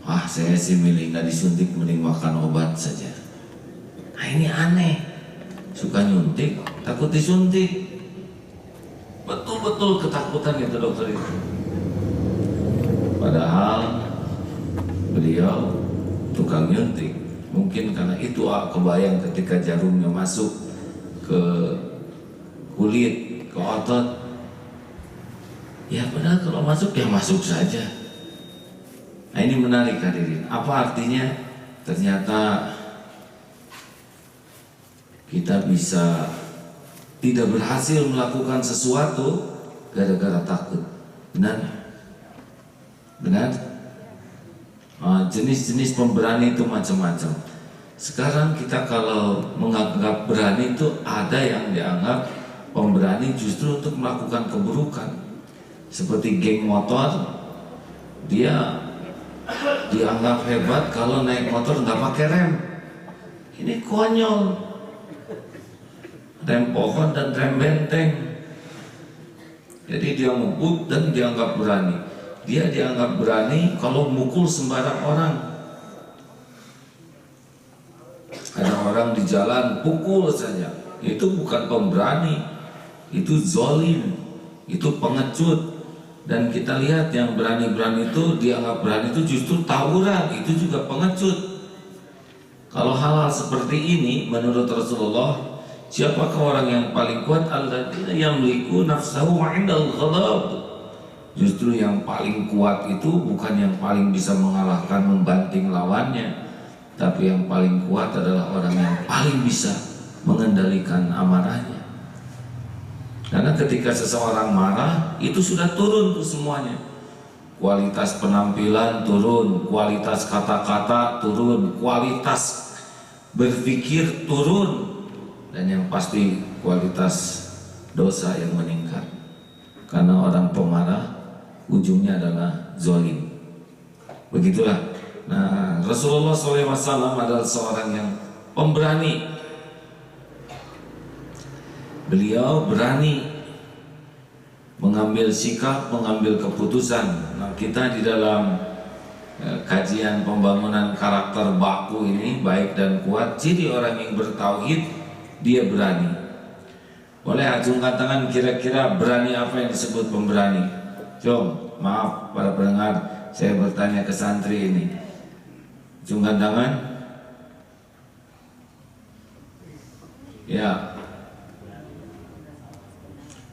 Wah, saya sih milih nggak disuntik, mending makan obat saja. Nah ini aneh, suka nyuntik, takut disuntik. Betul-betul ketakutan itu dokter itu. Padahal beliau tukang nyuntik. Mungkin karena itu kebayang ketika jarumnya masuk ke kulit, ke otot. Ya padahal kalau masuk ya masuk saja. Nah ini menarik hadirin. Apa artinya? Ternyata kita bisa tidak berhasil melakukan sesuatu gara-gara takut. Benar? Benar? Jenis-jenis pemberani itu macam-macam. Sekarang kita kalau menganggap berani itu ada yang dianggap pemberani justru untuk melakukan keburukan. Seperti geng motor, dia dianggap hebat kalau naik motor nggak pakai rem. Ini konyol. Rem pohon dan rem benteng. Jadi dia ngebut dan dianggap berani. Dia dianggap berani kalau mukul sembarang orang. Ada orang di jalan pukul saja. Itu bukan pemberani, itu zolim, itu pengecut. Dan kita lihat yang berani-berani itu dianggap berani itu justru tawuran, itu juga pengecut. Kalau hal-hal seperti ini menurut Rasulullah, siapakah orang yang paling kuat? Alladzina yamliku nafsahu 'indal ghadab. Justru yang paling kuat itu bukan yang paling bisa mengalahkan, membanting lawannya, tapi yang paling kuat adalah orang yang paling bisa mengendalikan amarahnya. Karena ketika seseorang marah, itu sudah turun tuh semuanya. Kualitas penampilan turun, kualitas kata-kata turun, kualitas berpikir turun, dan yang pasti kualitas dosa yang meningkat. Karena orang pemarah ujungnya adalah zalim. Begitulah. Nah, Rasulullah SAW adalah seorang yang pemberani. Beliau berani mengambil sikap, mengambil keputusan. Nah, kita di dalam kajian pembangunan karakter baku ini, baik dan kuat, ciri orang yang bertauhid, dia berani. Boleh acungkan tangan, kira-kira berani apa yang disebut pemberani? Jom, maaf para pendengar, saya bertanya ke santri ini. Acungkan tangan. Ya.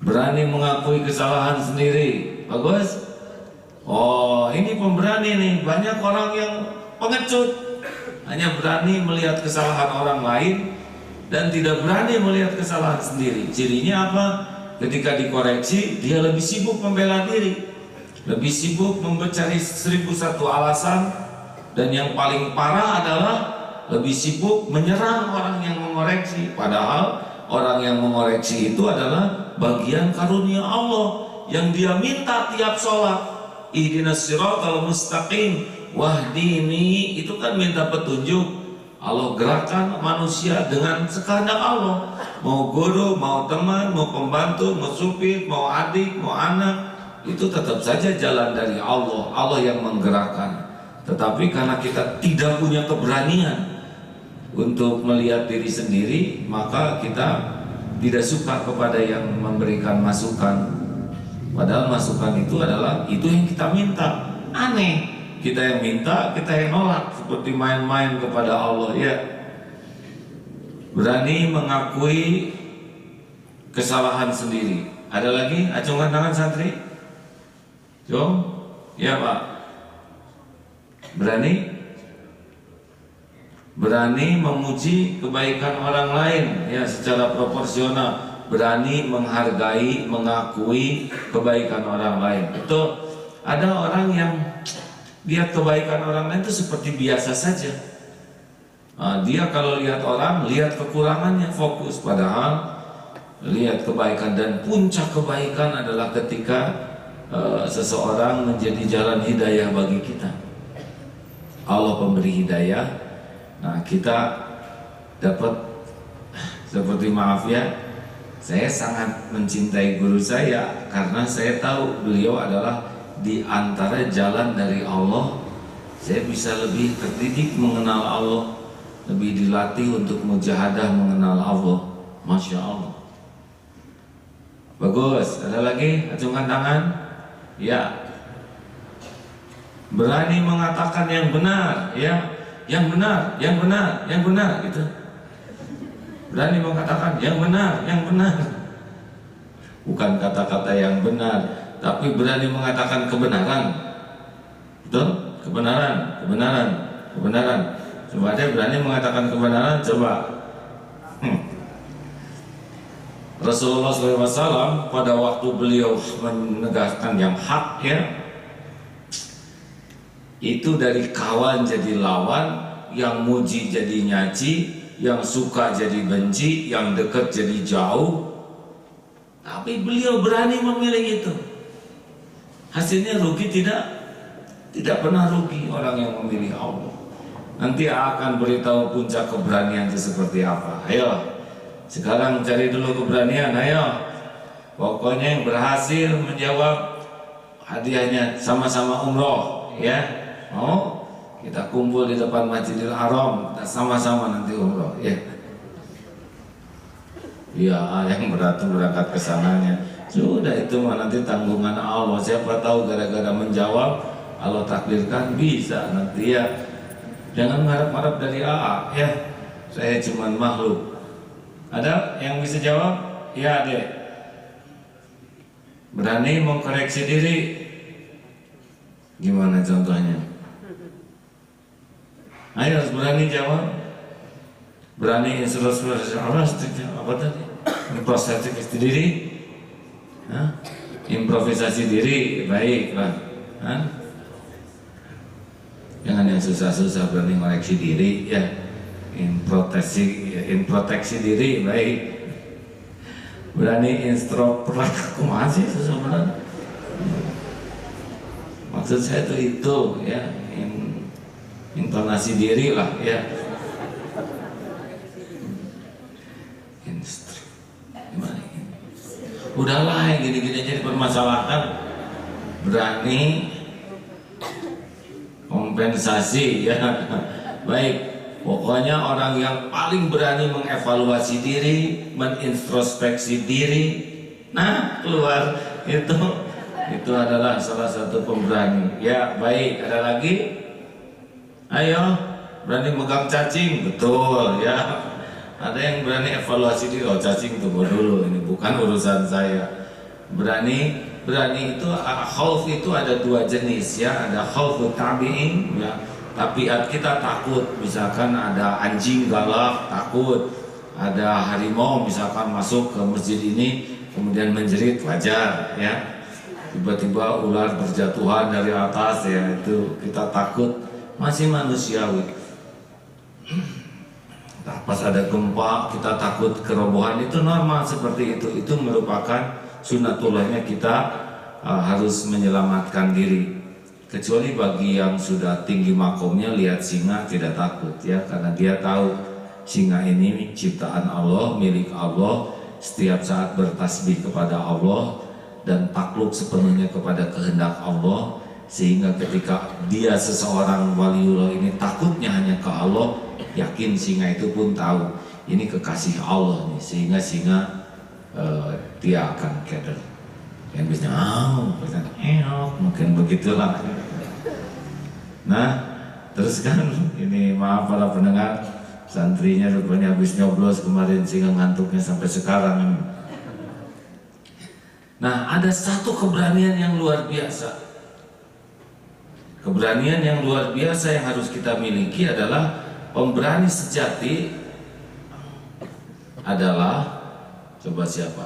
Berani mengakui kesalahan sendiri. Bagus. Oh, ini pemberani nih. Banyak orang yang pengecut, hanya berani melihat kesalahan orang lain dan tidak berani melihat kesalahan sendiri. Cirinya apa? Ketika dikoreksi, dia lebih sibuk membela diri, lebih sibuk mencari 1001 alasan, dan yang paling parah adalah lebih sibuk menyerang orang yang mengoreksi. Padahal orang yang mengoreksi itu adalah bagian karunia Allah yang dia minta tiap sholat. Ihdinas siratal mustaqim wahdini, itu kan minta petunjuk. Allah gerakan manusia dengan sekehendak Allah. Mau guru, mau teman, mau pembantu, mau supir, mau adik, mau anak, itu tetap saja jalan dari Allah. Allah yang menggerakkan. Tetapi karena kita tidak punya keberanian untuk melihat diri sendiri, maka kita tidak suka kepada yang memberikan masukan. Padahal masukan itu adalah itu yang kita minta. Aneh, kita yang minta, kita yang nolak, seperti main-main kepada Allah. Ya, berani mengakui kesalahan sendiri. Ada lagi? Acungkan tangan santri. Jom. Ya Pak. Berani memuji kebaikan orang lain, ya, secara proporsional. Berani menghargai, mengakui kebaikan orang lain. Itu ada orang yang lihat kebaikan orang lain itu seperti biasa saja. Dia kalau lihat orang, lihat kekurangannya, fokus. Padahal lihat kebaikan, dan puncak kebaikan adalah ketika seseorang menjadi jalan hidayah bagi kita. Allah pemberi hidayah. Nah, kita dapat seperti, maaf ya, saya sangat mencintai guru saya karena saya tahu beliau adalah di antara jalan dari Allah saya bisa lebih terdidik mengenal Allah, lebih dilatih untuk mujahadah mengenal Allah. Masya Allah. Bagus. Ada lagi? Acungkan tangan. Ya. Berani mengatakan yang benar, ya, yang benar, yang benar, yang benar, gitu. Berani mengatakan yang benar, yang benar. Bukan kata-kata yang benar, tapi berani mengatakan kebenaran. Betul? Kebenaran, kebenaran, kebenaran. Coba deh berani mengatakan kebenaran, coba. Rasulullah SAW pada waktu beliau menegaskan yang hak, ya, itu dari kawan jadi lawan, yang muji jadi nyaci, yang suka jadi benci, yang dekat jadi jauh. Tapi beliau berani memilih itu. Hasilnya rugi tidak? Tidak pernah rugi orang yang memilih Allah. Nanti akan beritahu puncak keberanian itu seperti apa. Ayo, sekarang cari dulu keberanian. Ayo, pokoknya yang berhasil menjawab, hadiahnya sama-sama umroh, ya. Oh, kita kumpul di depan Masjidil Haram, kita sama-sama nanti umroh, ya. Ya, yang berangkat ke sananya. Sudah, itu mah nanti tanggungan Allah. Siapa tahu gara-gara menjawab Allah takdirkan bisa nanti, ya. Jangan mengharap-harap dari AA, ya. Saya cuma makhluk. Ada yang bisa jawab? Ya, Dek. Berani mengkoreksi diri. Gimana contohnya? Ayo, harus berani jawab. Berani introspeksi apa tadi? Introspeksi diri, improvisasi diri, baiklah. Jangan yang susah-susah, berani koreksi diri, ya. Introspeksi diri, baik. Berani introspeksi, masih susah benar. Maksud saya itu, ya. Intonasi diri lah, ya. Udahlah, yang gini-gini aja dipermasalahkan. Berani kompensasi, ya. Baik, pokoknya orang yang paling berani mengevaluasi diri, menintrospeksi diri, nah keluar itu adalah salah satu pemberani. Ya, baik. Ada lagi? Ayo, berani megang cacing, betul, ya. Ada yang berani evaluasi diri, oh cacing tunggu dulu, ini bukan urusan saya. Berani itu, khauf itu ada dua jenis, ya. Ada khaufut tabi'in, ya. Tabiat kita takut, misalkan ada anjing galak, takut. Ada harimau misalkan masuk ke masjid ini kemudian menjerit, wajar, ya. Tiba-tiba ular berjatuhan dari atas, ya, itu kita takut. Masih manusiawi. Nah, pas ada gempa kita takut kerobohan, itu normal seperti itu. Itu merupakan sunatullahnya kita harus menyelamatkan diri. Kecuali bagi yang sudah tinggi makomnya, lihat singa tidak takut, ya, karena dia tahu singa ini ciptaan Allah, milik Allah, setiap saat bertasbih kepada Allah dan takluk sepenuhnya kepada kehendak Allah. Sehingga ketika dia seseorang waliullah ini takutnya hanya ke Allah, yakin singa itu pun tahu ini kekasih Allah nih, sehingga singa dia akan keder. Yang bisa mungkin begitulah. Nah, terus kan ini, maaf para pendengar, santrinya rupanya habis nyoblos kemarin sehingga ngantuknya sampai sekarang. Nah, ada satu keberanian yang luar biasa. Keberanian yang luar biasa yang harus kita miliki adalah pemberani sejati adalah, coba siapa?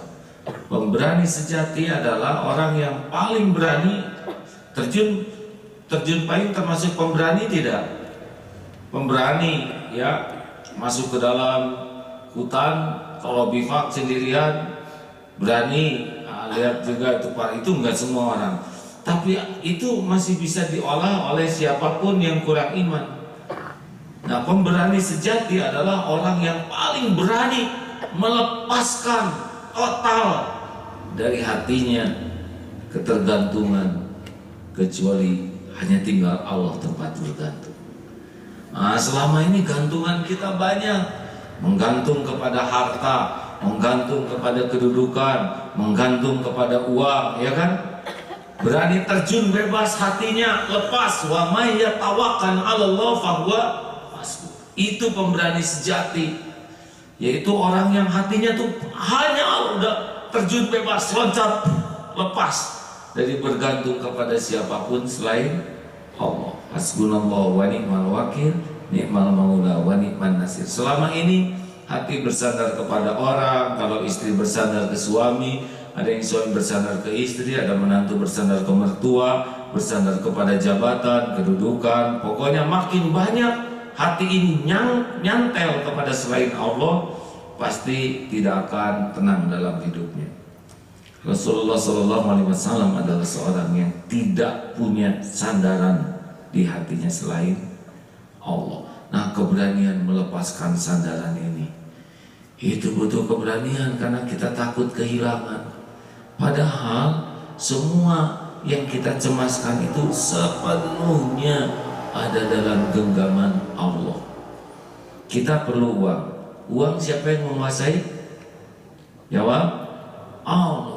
Pemberani sejati adalah orang yang paling berani terjun payung, termasuk pemberani tidak? Pemberani, ya, masuk ke dalam hutan kalau bivak sendirian berani. Lihat juga itu, Pak, itu enggak semua orang. Tapi itu masih bisa diolah oleh siapapun yang kurang iman. Nah, pemberani sejati adalah orang yang paling berani melepaskan total dari hatinya ketergantungan, kecuali hanya tinggal Allah tempat bergantung. Nah, selama ini gantungan kita banyak, menggantung kepada harta, menggantung kepada kedudukan, menggantung kepada uang, ya kan? Berani terjun bebas hatinya, lepas. Wa may yatawakkal 'alallah fahuwa hasbuh. Itu pemberani sejati, yaitu orang yang hatinya tuh hanya Allah, udah terjun bebas, loncat, lepas dari bergantung kepada siapapun selain Allah. Hasbunallah wa ni'mal wakil, ni'mal maula wa ni'man nasir. Selama ini hati bersandar kepada orang, kalau istri bersandar ke suami, ada yang suami bersandar ke istri, ada menantu bersandar ke mertua, bersandar kepada jabatan, kedudukan. Pokoknya makin banyak hati ini nyantel kepada selain Allah, pasti tidak akan tenang dalam hidupnya. Rasulullah SAW adalah seorang yang tidak punya sandaran di hatinya selain Allah. Nah, keberanian melepaskan sandaran ini, itu butuh keberanian karena kita takut kehilangan. Padahal semua yang kita cemaskan itu sepenuhnya ada dalam genggaman Allah. Kita perlu uang. Uang siapa yang menguasai? Jawab, Allah.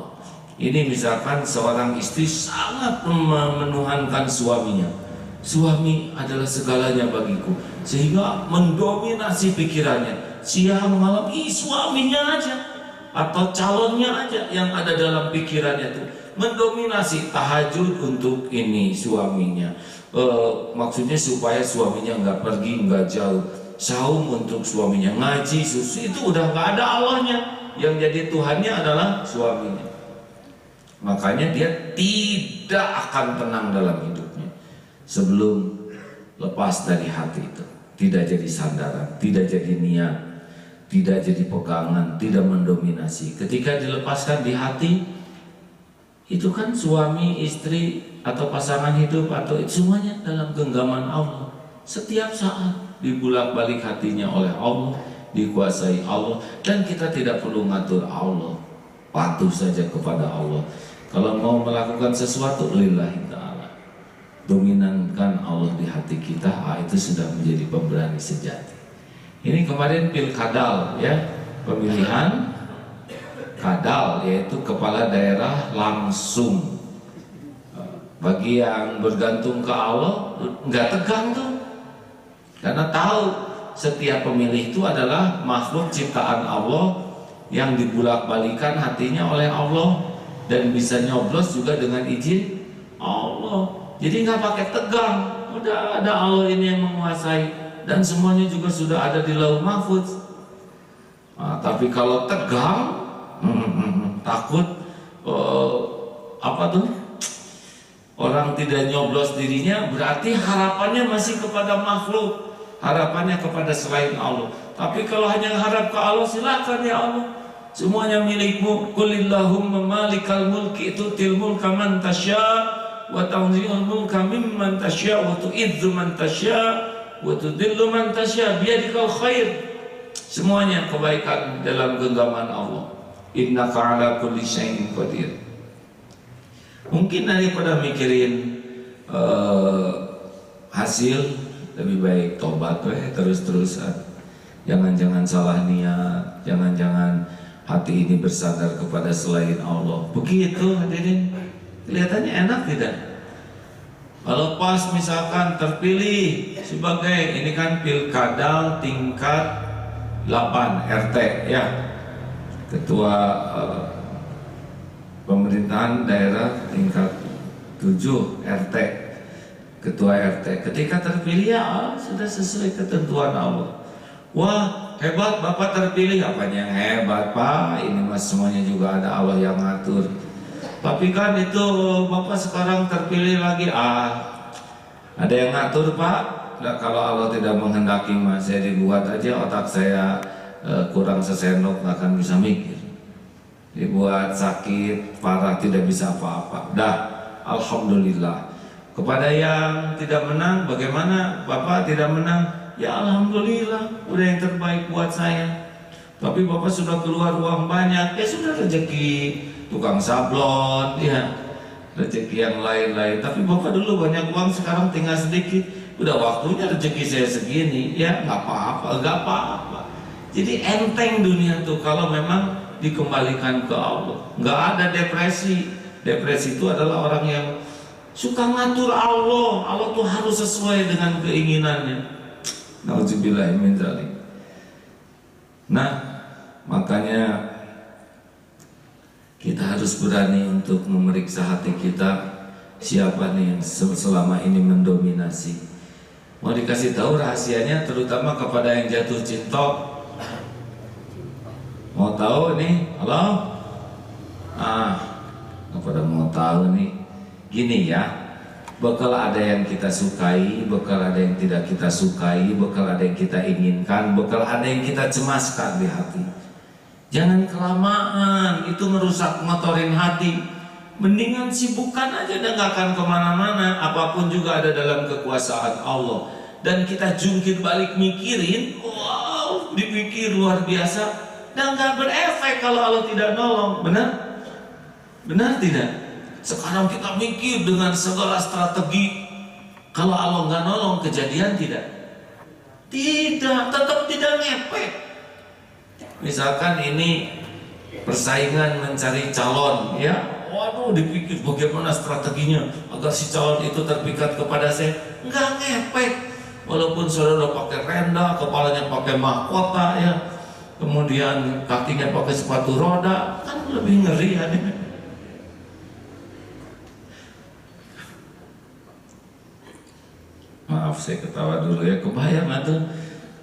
Ini misalkan seorang istri sangat menuhankan suaminya. Suami adalah segalanya bagiku, sehingga mendominasi pikirannya. Siang malam, suaminya aja atau calonnya aja yang ada dalam pikirannya itu mendominasi. Tahajud untuk ini suaminya, maksudnya supaya suaminya nggak pergi, nggak jauh. Saum untuk suaminya, ngaji, susu, itu udah nggak ada Allahnya. Yang jadi Tuhannya adalah suaminya. Makanya dia tidak akan tenang dalam hidupnya sebelum lepas dari hati itu. Tidak jadi sandaran, tidak jadi niat, tidak jadi pegangan, tidak mendominasi. Ketika dilepaskan di hati, itu kan suami, istri, atau pasangan hidup, atau semuanya dalam genggaman Allah. Setiap saat dibulak-balik hatinya oleh Allah, dikuasai Allah, dan kita tidak perlu ngatur Allah, patuh saja kepada Allah. Kalau mau melakukan sesuatu lillahi ta'ala, dominankan Allah di hati kita, itu sudah menjadi pemberani sejati. Ini kemarin pilkadal, ya, pemilihan kadal, yaitu kepala daerah langsung. Bagi yang bergantung ke Allah nggak tegang tuh, karena tahu setiap pemilih itu adalah makhluk ciptaan Allah yang dibulak-balikan hatinya oleh Allah, dan bisa nyoblos juga dengan izin Allah. Jadi nggak pakai tegang, udah ada Allah ini yang menguasai, dan semuanya juga sudah ada di Lauh Mahfuz. Nah, tapi kalau tegang, takut apa tuh? Orang tidak nyoblos dirinya, berarti harapannya masih kepada makhluk, harapannya kepada selain Allah. Tapi kalau hanya harap ke Allah, silakan ya Allah, semuanya milikmu. Qulillahumma malikal mulki tu'til mulka man tasya' wa tanzi'ul mulka mimman tasya' wa tu'izzu man tasya' wa tudillu man tasya' biyadikal khair. Semuanya kebaikan dalam genggaman Allah. Innaka ala kulli syai'in qadir. Mungkin daripada mikirin hasil, lebih baik tobat terus-terusan. Jangan-jangan salah niat, jangan-jangan hati ini bersandar kepada selain Allah. Begitu hadirin, kelihatannya enak tidak? Kalau pas misalkan terpilih sebagai, ini kan pilkada tingkat 8 RT, ya, ketua pemerintahan daerah tingkat 7 RT, ketua RT. Ketika terpilih, ya sudah sesuai ketentuan Allah. Wah, hebat Bapak terpilih. Apanya yang hebat Pak, ini mas semuanya juga ada Allah yang ngatur. Tapi kan itu Bapak sekarang terpilih lagi, ada yang ngatur Pak. Nah, kalau Allah tidak menghendaki mas, saya dibuat aja otak saya kurang sesenok, nggak akan bisa mikir, dibuat sakit parah, tidak bisa apa-apa. Dah, alhamdulillah. Kepada yang tidak menang, bagaimana Bapak tidak menang? Ya alhamdulillah, udah yang terbaik buat saya. Tapi Bapak sudah keluar uang banyak, ya sudah rezeki tukang sablon, ya rezeki yang lain-lain. Tapi Bapak dulu banyak uang, sekarang tinggal sedikit. Udah waktunya rezeki saya segini, ya nggak apa-apa, nggak apa-apa. Jadi enteng dunia tuh kalau memang dikembalikan ke Allah. Nggak ada depresi. Depresi itu adalah orang yang suka ngatur Allah. Allah tuh harus sesuai dengan keinginannya. Nauzubillah min dzalik. Nah, makanya kita harus berani untuk memeriksa hati kita, siapa nih yang selama ini mendominasi. Mau dikasih tahu rahasianya, terutama kepada yang jatuh cinta. Mau tahu nih? Halo? Kepada mau tahu nih, gini ya, bakal ada yang kita sukai, bakal ada yang tidak kita sukai, bakal ada yang kita inginkan, bakal ada yang kita cemaskan di hati. Jangan kelamaan, itu merusak, motorin hati. Mendingan sibukkan aja, dan gak akan kemana-mana. Apapun juga ada dalam kekuasaan Allah. Dan kita jungkir balik mikirin, wow, dipikir luar biasa, dan gak berefek kalau Allah tidak nolong. Benar? Benar tidak? Sekarang kita mikir dengan segala strategi, kalau Allah gak nolong, kejadian tidak? Tidak, tetap tidak ngepek. Misalkan ini persaingan mencari calon, ya, waduh, dipikir bagaimana strateginya agar si calon itu terpikat kepada saya. Enggak ngepek. Walaupun saudara pakai renda, kepalanya pakai mahkota, ya, kemudian kakinya pakai sepatu roda, kan lebih ngeri ya. Maaf saya ketawa dulu ya, kebayang atau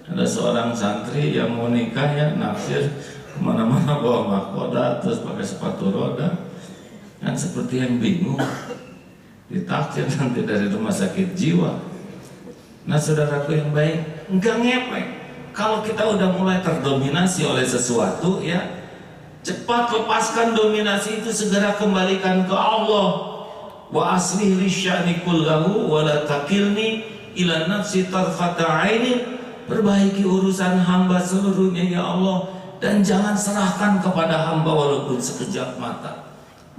ada seorang santri yang mau nikah ya, naksir kemana-mana bawa mahkota terus pakai sepatu roda, kan seperti yang bingung ditaksir nanti dari rumah sakit jiwa. Nah saudaraku yang baik, enggak ngepek. Kalau kita udah mulai terdominasi oleh sesuatu, ya, cepat lepaskan dominasi itu, segera kembalikan ke Allah. Wa aslih li sya'ni kullahu wa la takilni ila nafsi tarfata ainin. Perbaiki urusan hamba seluruhnya ya Allah, dan jangan serahkan kepada hamba walaupun sekejap mata.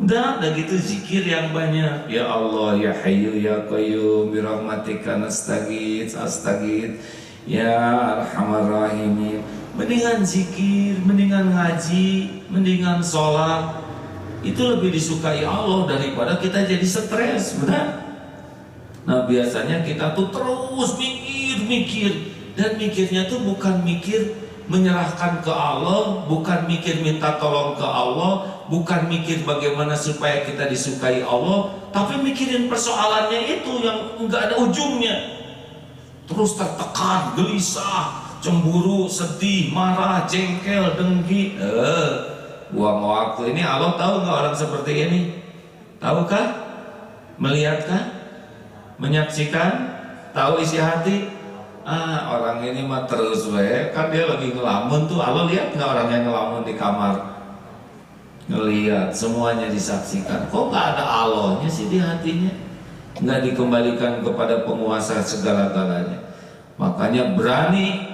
Udah gitu zikir yang banyak. Ya Allah, ya Hayyu ya Qayyum, bi rahmatika nastaghits, astaghits, ya Arhamar Rahimin. Mendingan zikir, mendingan ngaji, mendingan sholat. Itu lebih disukai Allah daripada kita jadi stres, benar? Nah biasanya kita tuh terus mikir. Dan mikirnya tuh bukan mikir menyerahkan ke Allah, bukan mikir minta tolong ke Allah, bukan mikir bagaimana supaya kita disukai Allah, tapi mikirin persoalannya itu yang enggak ada ujungnya. Terus tertekan, gelisah, cemburu, sedih, marah, jengkel, dengki. Buang waktu. Ini Allah tahu nggak orang seperti ini? Tahukah? Melihatkah? Menyaksikan? Tahu isi hati? Orang ini mah terus kan dia lagi ngelamun tuh. Allah lihat nggak orang yang ngelamun di kamar? Ngelihat, semuanya disaksikan. Kok nggak ada Allahnya sih di hatinya? Nggak dikembalikan kepada penguasa segala-galanya. Makanya berani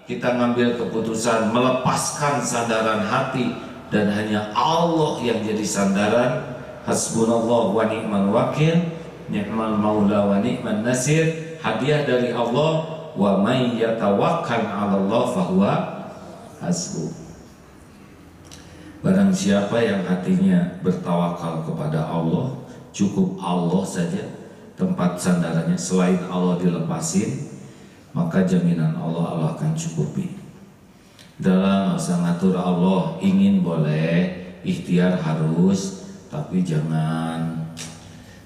kita ngambil keputusan melepaskan sandaran hati, dan hanya Allah yang jadi sandaran. Hasbunallah wa ni'mal wakil, ni'mal maula wa ni'man nasir. Hadiah dari Allah. Wa may yatawakkal 'ala Allah fahuwa hasbuh. Barang siapa yang hatinya bertawakal kepada Allah, cukup Allah saja tempat sandarannya, selain Allah dilepasin, maka jaminan Allah akan cukupi. Dalam usah ngatur Allah, ingin boleh, ikhtiar harus, tapi jangan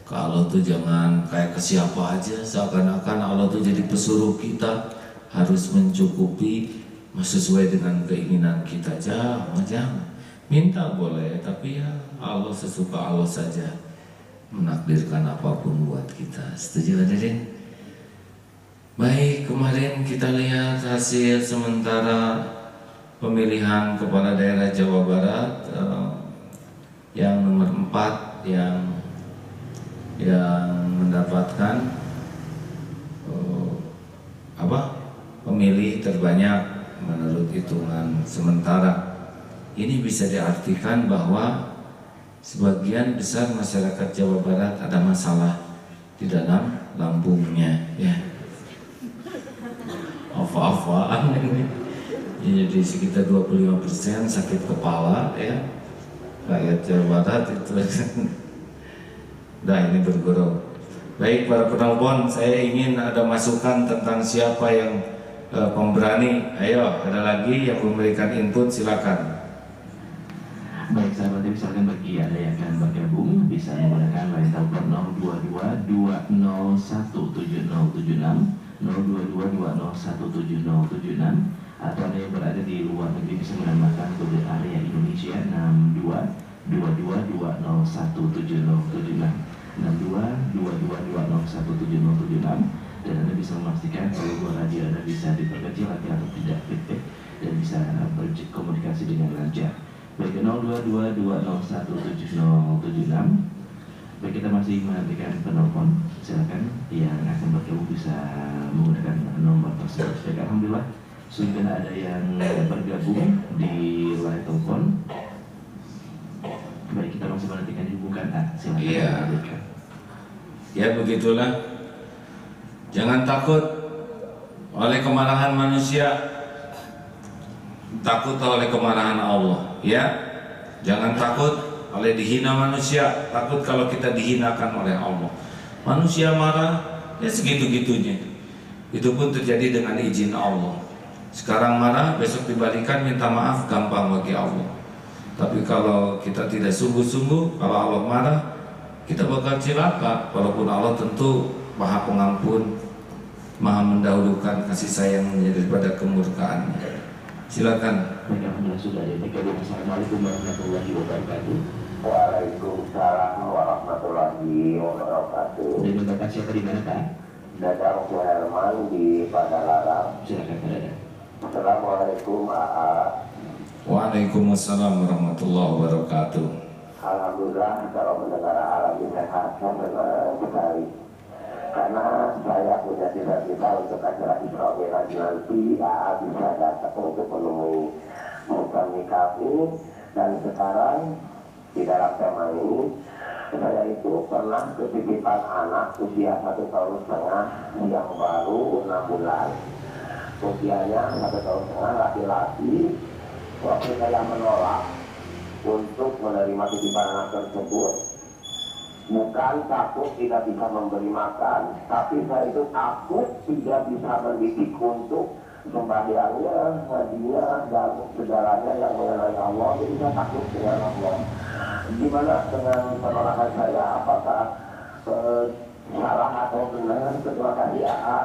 kalau tuh jangan kayak ke siapa aja, seakan-akan Allah tuh jadi pesuruh kita harus mencukupi sesuai dengan keinginan kita. Jangan. Minta boleh, tapi ya Allah, sesuka Allah saja menakdirkan apapun buat kita. Setuju hadirin? Baik, kemarin kita lihat hasil sementara pemilihan kepala daerah Jawa Barat, yang nomor 4 yang mendapatkan pemilih terbanyak menurut hitungan sementara. Ini bisa diartikan bahwa sebagian besar masyarakat Jawa Barat ada masalah di dalam lambungnya, ya. Apa-apaan ini. Ya, jadi sekitar 25% sakit kepala, ya. Rakyat Jawa Barat itu. Nah, ini bergurau. Baik para penelpon, saya ingin ada masukan tentang siapa yang pemberani. Ayo, ada lagi yang memberikan input, silakan. Baik sahabat, misalkan bagi ada yang akan bergabung bisa menggunakan line telepon 022-201-7076 022-201-7076 atau Anda yang berada di luar negeri bisa menambahkan kode area Indonesia 62-22-201-7076 62-22-201-7076 dan Anda bisa memastikan kalau radio Anda bisa diperkecil agar tidak feedback dan bisa berkomunikasi dengan lancar. Baik 022-201-7076. Baik, kita masih menantikan penelpon. Silakan yang akan bergabung bisa menggunakan nomor tersebut. Baik, alhamdulillah sudah ada yang bergabung di line telepon. Baik, kita masih menantikan hubungan. Silakan. Iya. Ya begitulah. Jangan takut oleh kemarahan manusia, takut oleh kemarahan Allah, ya. Jangan takut oleh dihina manusia, takut kalau kita dihinakan oleh Allah. Manusia marah, ya segitu-gitunya. Itu pun terjadi dengan izin Allah. Sekarang marah, besok dibalikan minta maaf, gampang bagi Allah. Tapi kalau kita tidak sungguh-sungguh, kalau Allah marah, kita bakal cilaka. Walaupun Allah tentu Maha Pengampun, Maha mendahulukan kasih sayangnya daripada kemurkaannya. Silakan. Alhamdulillah sudah ada. Assalamualaikum warahmatullahi wabarakatuh. Waalaikumsalam warahmatullahi wabarakatuh. Dengan Bapak siapa di mana, Pak? Dadang Suherman di Padalarang. Silakan, Pak Dadang. Assalamualaikum Waalaikumsalam warahmatullahi wabarakatuh. Alhamdulillah kalau mendengar alam sehat senang sekali. Karena saya punya cita-cita untuk acara Isra Mi'raj nanti bisa datang untuk menemui Mukami kami. Dan sekarang di dalam tema ini saya itu pernah ketitipan anak usia 1,5 tahun yang baru 6 bulan. Usianya 1,5 tahun laki-laki. Waktu saya menolak untuk menerima titipan anak tersebut, bukan takut tidak bisa memberi makan, tapi saya itu takut tidak bisa mendidik untuk sembahyangnya, ngajinya, dan segalanya yang mengenai Allah. Jadi saya takut dengan Allah. Gimana dengan penolakan saya? Apakah salah atau benar? Terima kasih.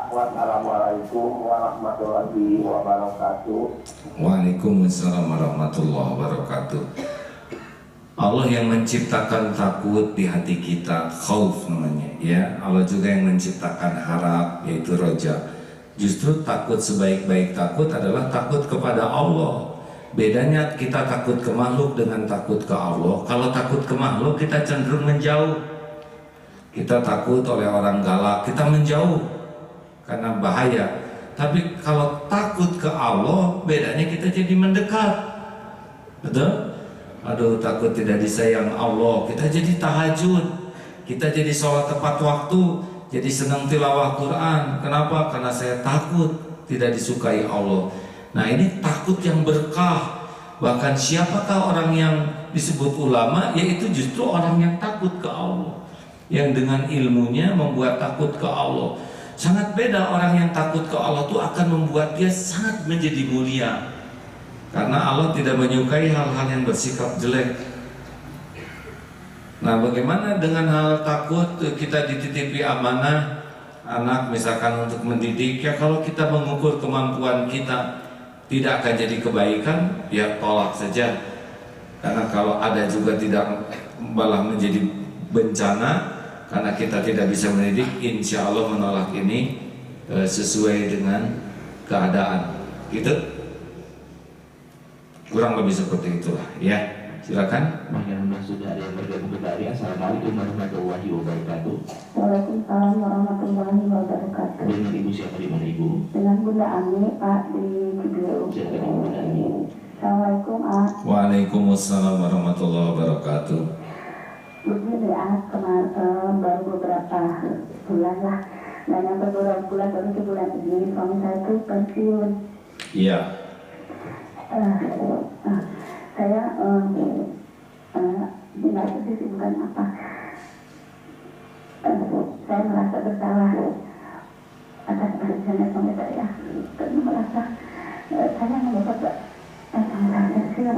Wassalamualaikum warahmatullahi wabarakatuh. Waalaikumsalam warahmatullahi wabarakatuh. Allah yang menciptakan takut di hati kita, khauf namanya, ya. Allah juga yang menciptakan harap, yaitu roja. Justru takut sebaik-baik takut adalah takut kepada Allah. Bedanya kita takut ke makhluk dengan takut ke Allah. Kalau takut ke makhluk kita cenderung menjauh. Kita takut oleh orang galak, kita menjauh karena bahaya. Tapi kalau takut ke Allah, bedanya kita jadi mendekat. Betul? Aduh, takut tidak disayang Allah, kita jadi tahajud, kita jadi sholat tepat waktu, jadi senang tilawah Quran. Kenapa? Karena saya takut tidak disukai Allah. Nah, ini takut yang berkah. Bahkan siapakah orang yang disebut ulama? Yaitu justru orang yang takut ke Allah, yang dengan ilmunya membuat takut ke Allah. Sangat beda. Orang yang takut ke Allah itu akan membuat dia sangat menjadi mulia, karena Allah tidak menyukai hal-hal yang bersikap jelek. Nah, bagaimana dengan hal takut kita dititipi amanah anak misalkan untuk mendidik? Ya kalau kita mengukur kemampuan kita tidak akan jadi kebaikan, ya tolak saja. Karena kalau ada juga tidak malah menjadi bencana karena kita tidak bisa mendidik. Insya Allah menolak ini sesuai dengan keadaan. Gitu. Kurang lebih seperti itulah, ya. Silakan. Bagaimana sudah ada yang bergabung kembali. Assalamualaikum warahmatullahi wabarakatuh. Waalaikumsalam warahmatullahi wabarakatuh. Dengan Ibu siapa di mana, Ibu? Dengan Bunda Ami, Pak, di Cibiru. Silakan Bunda Ami. Assalamualaikum, Pak. Waalaikumsalam warahmatullahi wabarakatuh. begini baru beberapa bulan lah, nggak nyampe beberapa bulan, baru ke bulan ini suami saya itu pensiun. Iya. Saya tidak itu bukan apa. Saya merasa bersalah atas pensiunnya suami saya, karena merasa saya nggak dapat pensiun.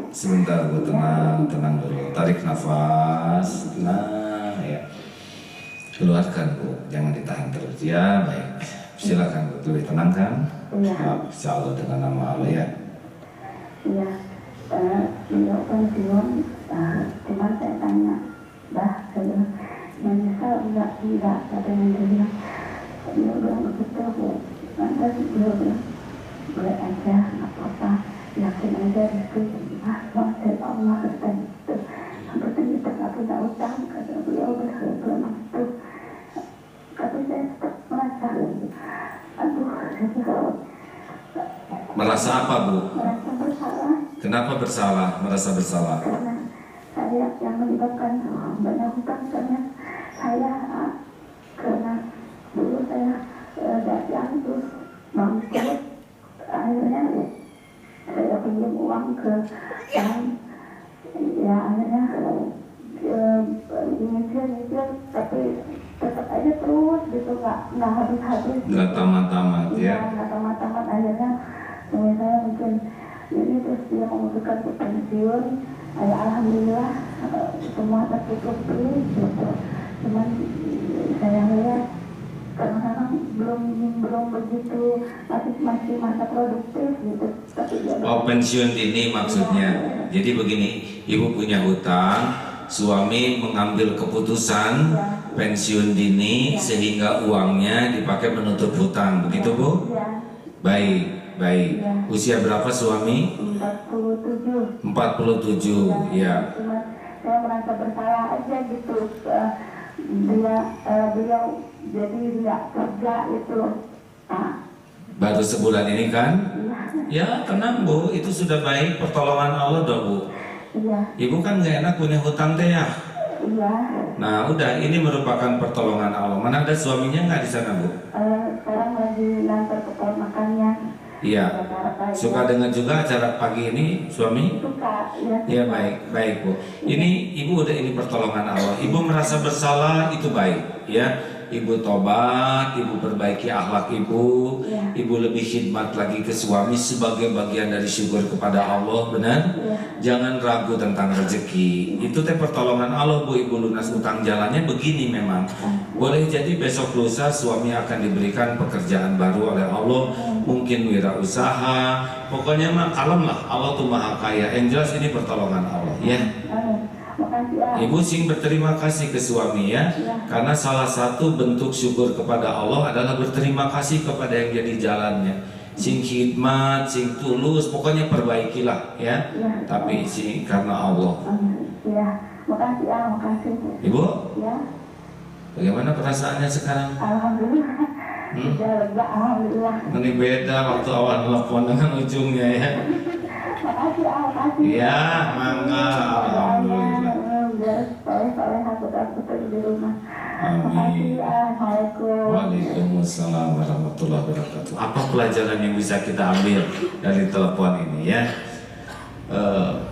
Sebentar Bu, tenang dulu, tarik nafas, tenang ya, keluarkan Bu, jangan ditahan terus ya. Baik, silakan Bu, lebih tenang kan? Iya. Insya Allah dengan nama Allah ya. Iya, beliau pensiun, cuman saya tanya, saya menyesal enggak, katanya dia bilang begitu. Lantas beliau bilang, boleh aja, nggak apa-apa, yakin aja itu dari Allah, katanya itu. Sampai kita nggak punya utang, kata beliau bilang itu. Tapi saya tetap merasa, Merasa apa Bu? merasa bersalah. Kenapa bersalah? Merasa bersalah? Karena saya yang menyebabkan banyak hutang, karena saya karena dulu saya dagang terus mampu, akhirnya saya pinjam uang ke bank, ya akhirnya nyicil, tapi tetap aja terus gitu, nggak habis-habis. Nggak tamat-tamat ya? Nggak tamat-tamat, akhirnya suami saya mungkin ini terus dia memutuskan untuk pensiun. Alhamdulillah semua tercukupi gitu. Cuman saya lihat kadang-kadang belum begitu, masih masa produktif gitu. Tapi Oh, pensiun dini maksudnya. Jadi begini, Ibu punya hutang, suami mengambil keputusan pensiun dini sehingga uangnya dipakai menutup hutang, begitu Bu? Ya. Baik. Usia berapa suami? 47. 47, ya. Cuma saya merasa bersalah aja gitu. Beliau jadi nggak kerja itu. Baru sebulan ini kan? Iya. Ya tenang Bu, itu sudah baik, pertolongan Allah dong Bu. Iya. Ibu kan gak enak punya hutang teh ya. Iya. Nah udah, ini merupakan pertolongan Allah. Mana ada suaminya nggak di sana Bu? Sekarang lagi ngantar keponakannya. Iya. Suka dengar juga acara pagi ini suami? Suka, ya. Ya baik Bu. Ini ini pertolongan Allah. Ibu merasa bersalah itu baik, ya. Ibu tobat, ibu perbaiki akhlak ibu, Ya. ibu lebih khidmat lagi ke suami sebagai bagian dari syukur kepada Allah, benar? Ya. Jangan ragu tentang rezeki. Itu teh pertolongan Allah Bu, ibu lunas utang jalannya begini memang. Boleh jadi besok lusa suami akan diberikan pekerjaan baru oleh Allah, mungkin wirausaha. Pokoknya mah kalem lah, Allah tuh maha kaya. Yang jelas ini pertolongan Allah, ya. Makasih ya. Ibu sing berterima kasih ke suami ya, karena salah satu bentuk syukur kepada Allah adalah berterima kasih kepada yang jadi jalannya. Sing khidmat, sing tulus, pokoknya perbaikilah ya. Tapi sing karena Allah. Ya, makasih ya, makasih. Ibu, Ya, bagaimana perasaannya sekarang? alhamdulillah. Sudah lega, alhamdulillah. Ini beda waktu awal telepon dengan ujungnya ya. Makasih ya, makasih. Iya, mangga, alhamdulillah. Soleh aku di rumah. Amin. Makasih ya, assalamualaikum. Waalaikumsalam warahmatullahi wabarakatuh. Apa pelajaran yang bisa kita ambil dari telepon ini ya?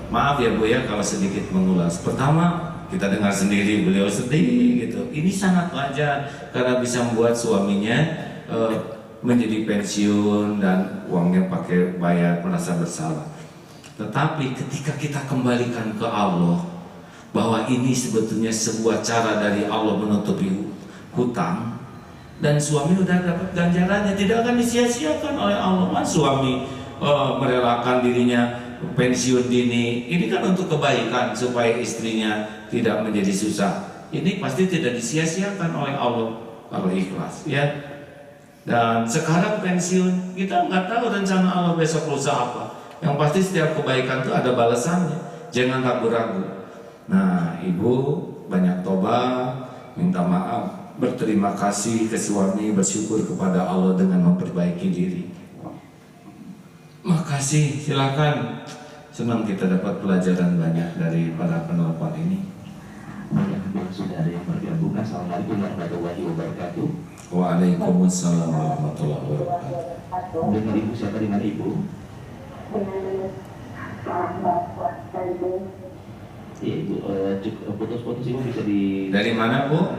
Maaf ya Bu ya kalau sedikit mengulas. Pertama, kita dengar sendiri beliau sedih gitu. Ini sangat wajar karena bisa membuat suaminya menjadi pensiun dan uangnya pakai bayar, merasa bersalah. Tetapi ketika kita kembalikan ke Allah bahwa ini sebetulnya sebuah cara dari Allah menutupi hutang, dan suami udah dapat ganjarannya, tidak akan disia-siakan oleh Allah. Mas suami merelakan dirinya pensiun dini, ini kan untuk kebaikan supaya istrinya tidak menjadi susah. Ini pasti tidak disia-siakan oleh Allah kalau ikhlas ya. Dan sekarang pensiun, kita nggak tahu rencana Allah besok lusa apa. Yang pasti setiap kebaikan itu ada balasannya. Jangan ragu-ragu. Nah, ibu banyak tobat, minta maaf, berterima kasih ke suami, bersyukur kepada Allah dengan memperbaiki diri. Makasih, silakan. Senang kita dapat pelajaran banyak dari para penelpon ini. Alhamdulillah sudah ada yang bergabung. Assalamualaikum warahmatullahi wabarakatuh. Waalaikumsalam warahmatullahi wabarakatuh. Dengan ibu siapa, dengan ibu? Iya ibu, putus-putus ibu bisa di... Dari mana Bu?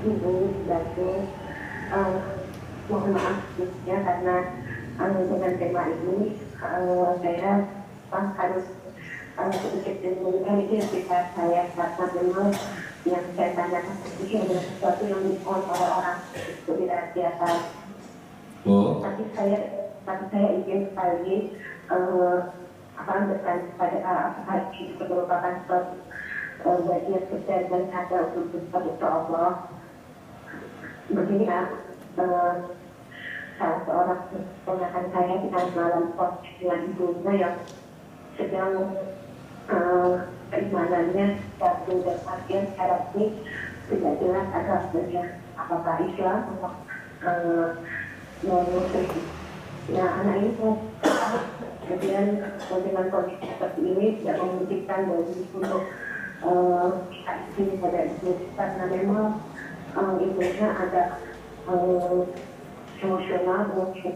Ibu bantu mohon maaf ya karena dengan tema ini saya harus sedikit menunjukkan itu ketika saya karena memang yang saya tanyakan itu adalah sesuatu yang dimohon oleh orang itu tidak biasa. Bu? Tapi saya ingin sekali bertanya kepada apakah itu merupakan suatu bagian besar dan ada untuk Allah. Begini salah seorang ponakan saya di malam pos dengan ibunya yang sedang keimanannya satu dan bagian sekarang ini tidak jelas agamanya apakah Islam atau non-Muslim. Nah anak ini kemudian dengan kondisi seperti ini tidak memungkinkan dari untuk kita izin pada ibu karena memang ibunya agak emosional mungkin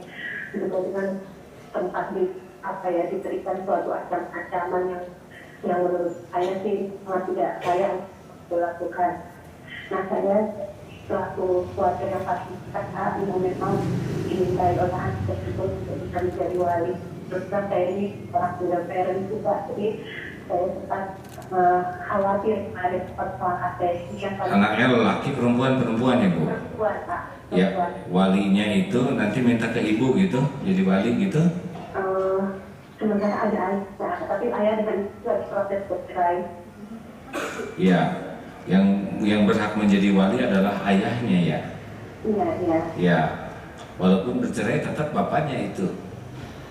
dengan tempat diberikan suatu ancaman yang menurut saya sih tidak saya melakukan. Nah saya selaku keluarga yang pasti kata yang memang dimintai oleh anak tersebut untuk bisa menjadi wali. Terus saya ini orang tua parent juga, jadi saya sempat khawatir ada persoalan ATS. Anaknya lelaki perempuan ya Bu? Perempuan Pak. Ya, walinya itu nanti minta ke ibu gitu, jadi wali gitu? Sementara ada ayah, tapi ayah dengan itu harus proses bercerai. Ya, yang berhak menjadi wali adalah ayahnya ya? Iya. Ya, walaupun bercerai tetap bapaknya itu.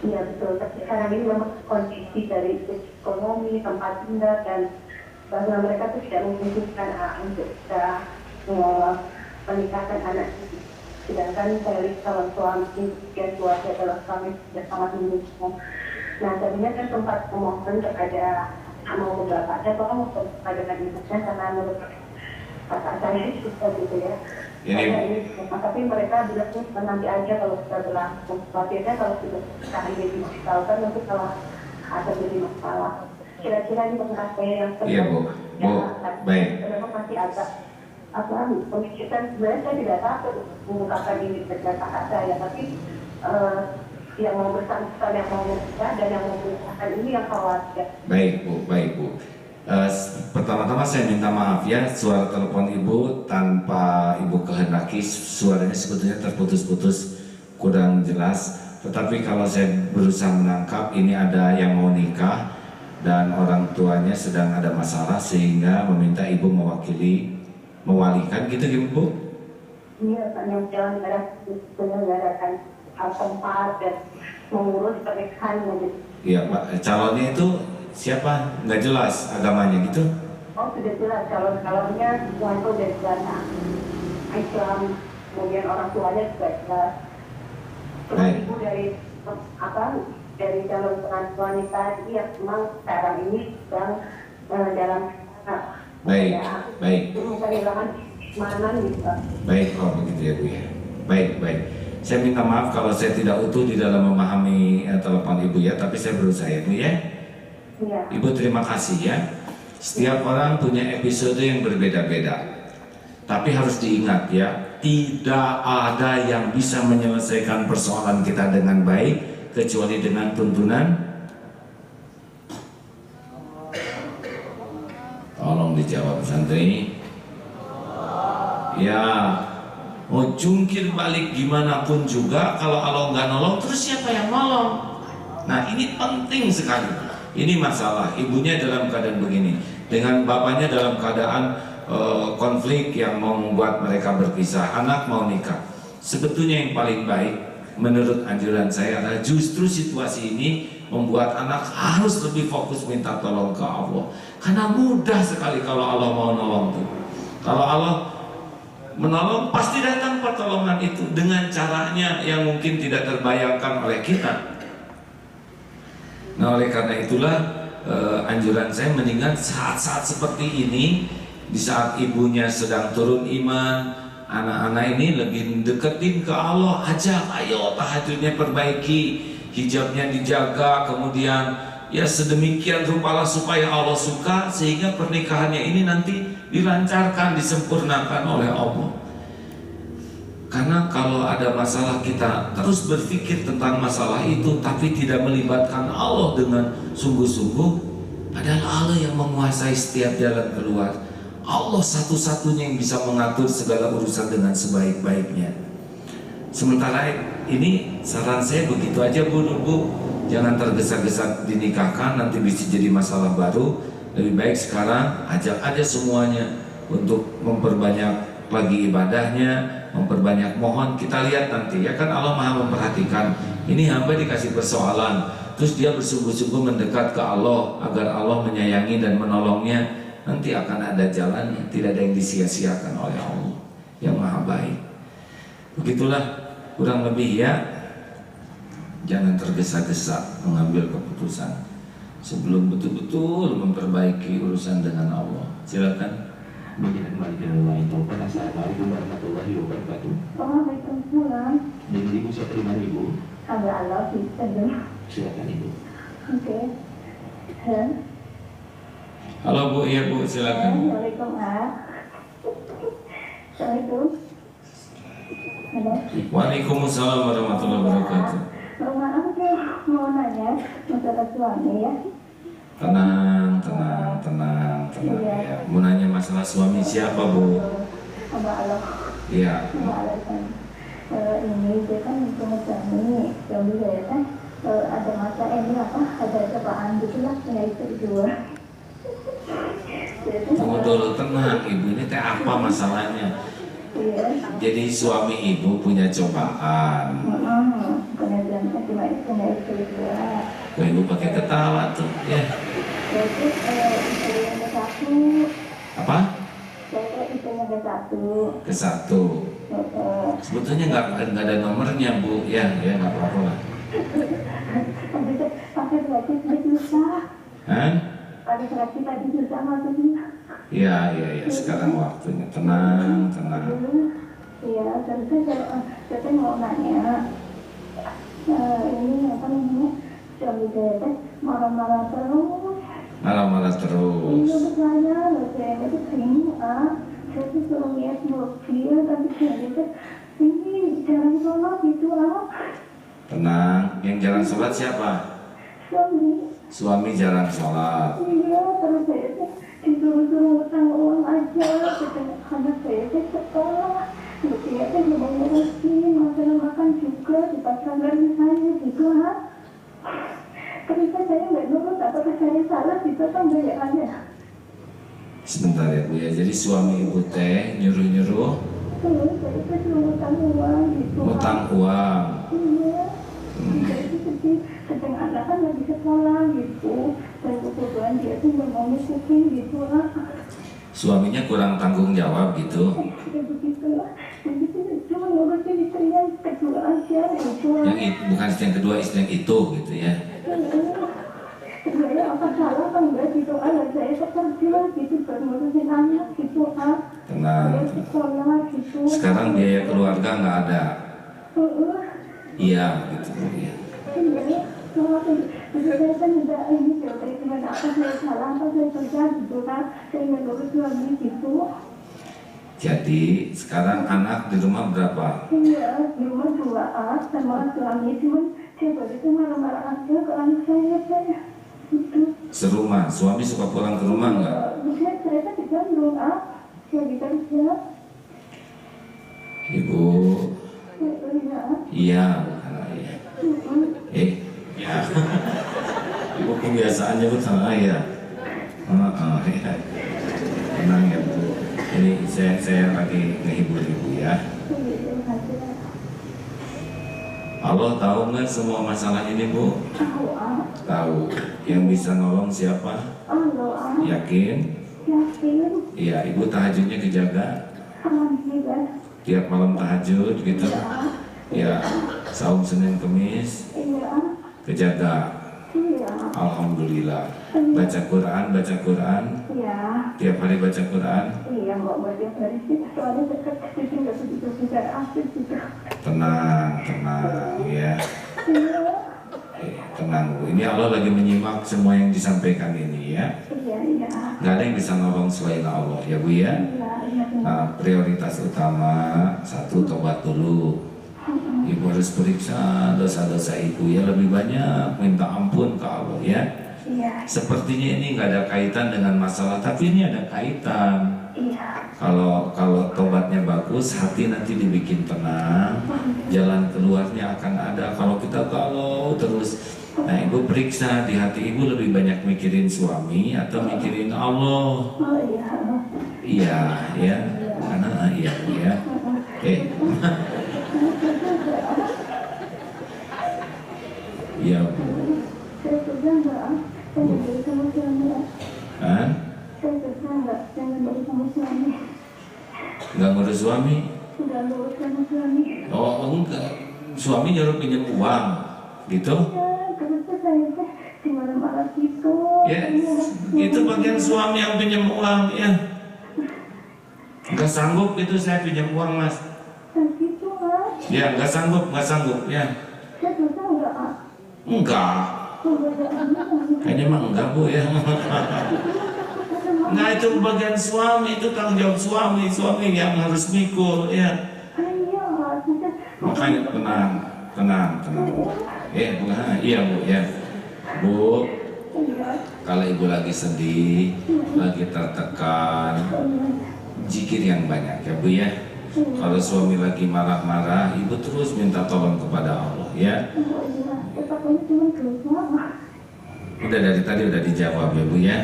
Iya betul, tapi sekarang ini memang kondisi dari ekonomi, tempat tinggal dan bahwa mereka itu tidak membutuhkan untuk bisa menikahkan anak itu. Sedangkan saya lihat calon suami dan keluarga calon suami sudah sangat mendukung. Nah tadinya kan sempat memohon kepada mau bapaknya, tolong kepada ibunya karena menurut kakak saya itu susah gitu ya. Tapi mereka bilang nanti aja kalau sudah berlangsung. Akhirnya kalau sudah ini diberitahukan nanti kalau ada jadi masalah. Kira-kira ini menurut saya yang Iya Bu, baik. Memang masih agak pemikiran sebenarnya saya tidak takut mengungkapkan ini kepada kakak saya, tapi yang mau bersangkutan, yang mau menikah dan yang mau menikahkan ini yang khawatir. Baik Bu. Pertama-tama saya minta maaf ya, suara telepon ibu tanpa ibu kehendaki suaranya sebetulnya terputus-putus, kurang jelas. Tetapi kalau saya berusaha menangkap, ini ada yang mau nikah dan orang tuanya sedang ada masalah sehingga meminta ibu mewalikan gitu Bu? Iya, yang menyelenggarakan tempat dan mengurus pernikahan. Iya Pak, calonnya itu siapa? Nggak jelas agamanya gitu? Oh sudah jelas, calonnya semua itu dari sana Islam, kemudian orang tuanya juga jelas. Ibu dari calon pengantin wanita ini yang memang sekarang ini sedang dalam baik. kehilangan mana gitu. Baik kalau begitu ya Bu ya. Baik. Saya minta maaf kalau saya tidak utuh di dalam memahami telepon ibu ya, tapi saya berusaha ya Bu ya. Ibu terima kasih ya. Setiap orang punya episode yang berbeda-beda. Tapi harus diingat ya, tidak ada yang bisa menyelesaikan persoalan kita dengan baik kecuali dengan tuntunan. Tolong dijawab santri. Ya, mau jungkir balik gimana pun juga, kalau Allah nggak nolong, terus siapa yang nolong? Nah ini penting sekali. Ini masalah, ibunya dalam keadaan begini, dengan bapaknya dalam keadaan konflik yang mau membuat mereka berpisah, anak mau nikah. Sebetulnya yang paling baik menurut anjuran saya adalah justru situasi ini membuat anak harus lebih fokus minta tolong ke Allah. Karena mudah sekali kalau Allah mau nolong tuh. Kalau Allah menolong pasti datang pertolongan itu dengan caranya yang mungkin tidak terbayangkan oleh kita. Nah oleh karena itulah anjuran saya mendingan saat-saat seperti ini, di saat ibunya sedang turun iman, anak-anak ini lebih deketin ke Allah, ajak ayo tahajudnya perbaiki, hijabnya dijaga, kemudian ya sedemikian rupalah supaya Allah suka, sehingga pernikahannya ini nanti dilancarkan, disempurnakan oleh Allah. Karena kalau ada masalah kita terus berpikir tentang masalah itu tapi tidak melibatkan Allah dengan sungguh-sungguh, padahal Allah yang menguasai setiap jalan keluar. Allah satu-satunya yang bisa mengatur segala urusan dengan sebaik-baiknya. Sementara ini saran saya begitu aja Bu, jangan tergesa-gesa dinikahkan, nanti bisa jadi masalah baru. Lebih baik sekarang ajak aja semuanya untuk memperbanyak lagi ibadahnya, memperbanyak mohon. Kita lihat nanti ya kan Allah Maha memperhatikan. Ini hamba dikasih persoalan, terus dia bersungguh-sungguh mendekat ke Allah agar Allah menyayangi dan menolongnya, nanti akan ada jalannya, tidak ada yang disia-siakan oleh Allah yang Maha baik. Begitulah kurang lebih ya. Jangan tergesa-gesa mengambil keputusan sebelum betul-betul memperbaiki urusan dengan Allah. Silakan. Mungkin kembali ke lain telepon. Assalamualaikum warahmatullahi wabarakatuh. Waalaikumsalam. Dengan ibu saya terima ibu. Allah bisa dulu. Silakan ibu. Oke. Halo. Halo Bu, iya Bu, silakan. Assalamualaikum. Assalamualaikum. Halo. Waalaikumsalam warahmatullahi wabarakatuh. Maaf saya mau nanya masalah suami ya. Tenang. Ya. Mau nanya masalah suami siapa Bu? Hamba Allah. Iya. Hamba Allah kan. Ini dia kan punya suami saya kan ada masa ini apa ada cobaan gitu lah punya istri dua. Tunggu dulu, tenang Ibu, ini teh apa masalahnya? Iya. Jadi suami Ibu punya cobaan. Punya istri dua. Kok Ibu pakai ketawa tuh ya? Jadi istri yang ke satu. Apa? Saya istri yang ke satu. Ke satu. Sebetulnya nggak ada nomornya Bu, ya nggak apa-apa lah. Pakai berarti tadi susah. Hah? Pakai berarti tadi susah maksudnya. Iya. Sekarang waktunya tenang. Iya, terus saya mau nanya. Ini apa namanya? Suami saya teh marah-marah terus. Marah-marah terus. Iya bertanya, saya itu sering saya tuh suruh lihat mobil, tapi saya itu ini jarang sholat gitu Tenang, yang jarang sholat siapa? Suami jarang sholat. Iya, terus saya tuh disuruh utang uang aja, anak saya tuh sekolah. Saya tuh juga ngurusin makan juga, dipasangkan saya gitu Tapi saya nggak nurut, apakah saya salah gitu kan bayarannya? Sebentar ya Bu ya, jadi suami Ibu teh nyuruh-nyuruh Saya itu cuma utang uang gitu utang uang. Iya. Saya itu sedang anak kan lagi sekolah gitu. Dan kebetulan dia tuh nggak mau ngikutin gitu Suaminya kurang tanggung jawab gitu. Ya begitu Jadi cuma ngurusin istri yang kedua aja gitu Yang itu bukan istri yang kedua, istri yang itu gitu ya. Saya apa salah kan enggak gitu saya bekerja gitu ngurusin anak gitu Tenang. Saya sekolah gitu Sekarang biaya keluarga nggak ada. Iya gitu Bu ya. Saya kan udah ini dari gimana apa saya salah apa saya kerja gitu saya ngurus suami gitu. Jadi sekarang anak di rumah berapa? Iya di rumah 2 sama suami cuman dia begitu marah-marah aja ke anak saya gitu. Serumah, suami suka pulang ke rumah nggak? Saya kan di Bandung saya di kerja. Ibu, iya bukan ayah. Ya. Ibu kebiasaannya Bu sama ayah. Ya. Tenang ya Bu. Ini saya lagi ngehibur Ibu ya. Allah tahu nggak semua masalah ini Bu? Tahu. Yang bisa nolong siapa? Yakin? Iya, Ibu tahajudnya kejaga. Tiap malam tahajud gitu. Ya, saum Senin Kemis kejaga. Iya. Alhamdulillah. Baca Quran. Iya. Tiap hari baca Quran. Iya, nggak tiap hari sih. Soalnya dekat jadi nggak begitu bicara asik gitu. Tenang ya. Iya. Tenang Bu. Ini Allah lagi menyimak semua yang disampaikan ini ya. Iya. Gak ada yang bisa nolong selain Allah ya Bu ya. Iya. Nah, prioritas utama satu, tobat dulu. Ibu harus periksa dosa-dosa ibu ya, lebih banyak minta ampun ke Allah ya. Iya. Sepertinya ini nggak ada kaitan dengan masalah, tapi ini ada kaitan. Iya. Kalau tobatnya bagus, hati nanti dibikin tenang, jalan keluarnya akan ada. Kalau kita galau terus, nah ibu periksa di hati ibu lebih banyak mikirin suami atau mikirin Allah. Oh iya. Iya ya, karena iya Bu ya. Iya Bu. Saya kerja nggak? Saya beli sama suami. Kan? Saya kerja nggak? Saya beli sama suami. Nggak ngurus suami? Sudah lulus sama suami. Oh enggak, suami nyuruh pinjam uang, gitu? Ya, terus saya teh di malam-malam gitu. Ya, itu bagian suami yang pinjam uang ya. Nggak sanggup itu saya pinjam uang mas. Dan gitu Mas. Ya nggak sanggup ya. Saya dosa nggak? Enggak, kayaknya emang enggak Bu ya. Nah itu bagian suami, itu tanggung jawab suami yang harus mikul ya. Makanya tenang Bu. Iya Bu ya. Bu, kalau ibu lagi sedih, lagi tertekan, zikir yang banyak ya Bu ya. Kalau suami lagi marah-marah, ibu terus minta tolong kepada Allah ya. Udah dari tadi udah dijawab ya Bu ya.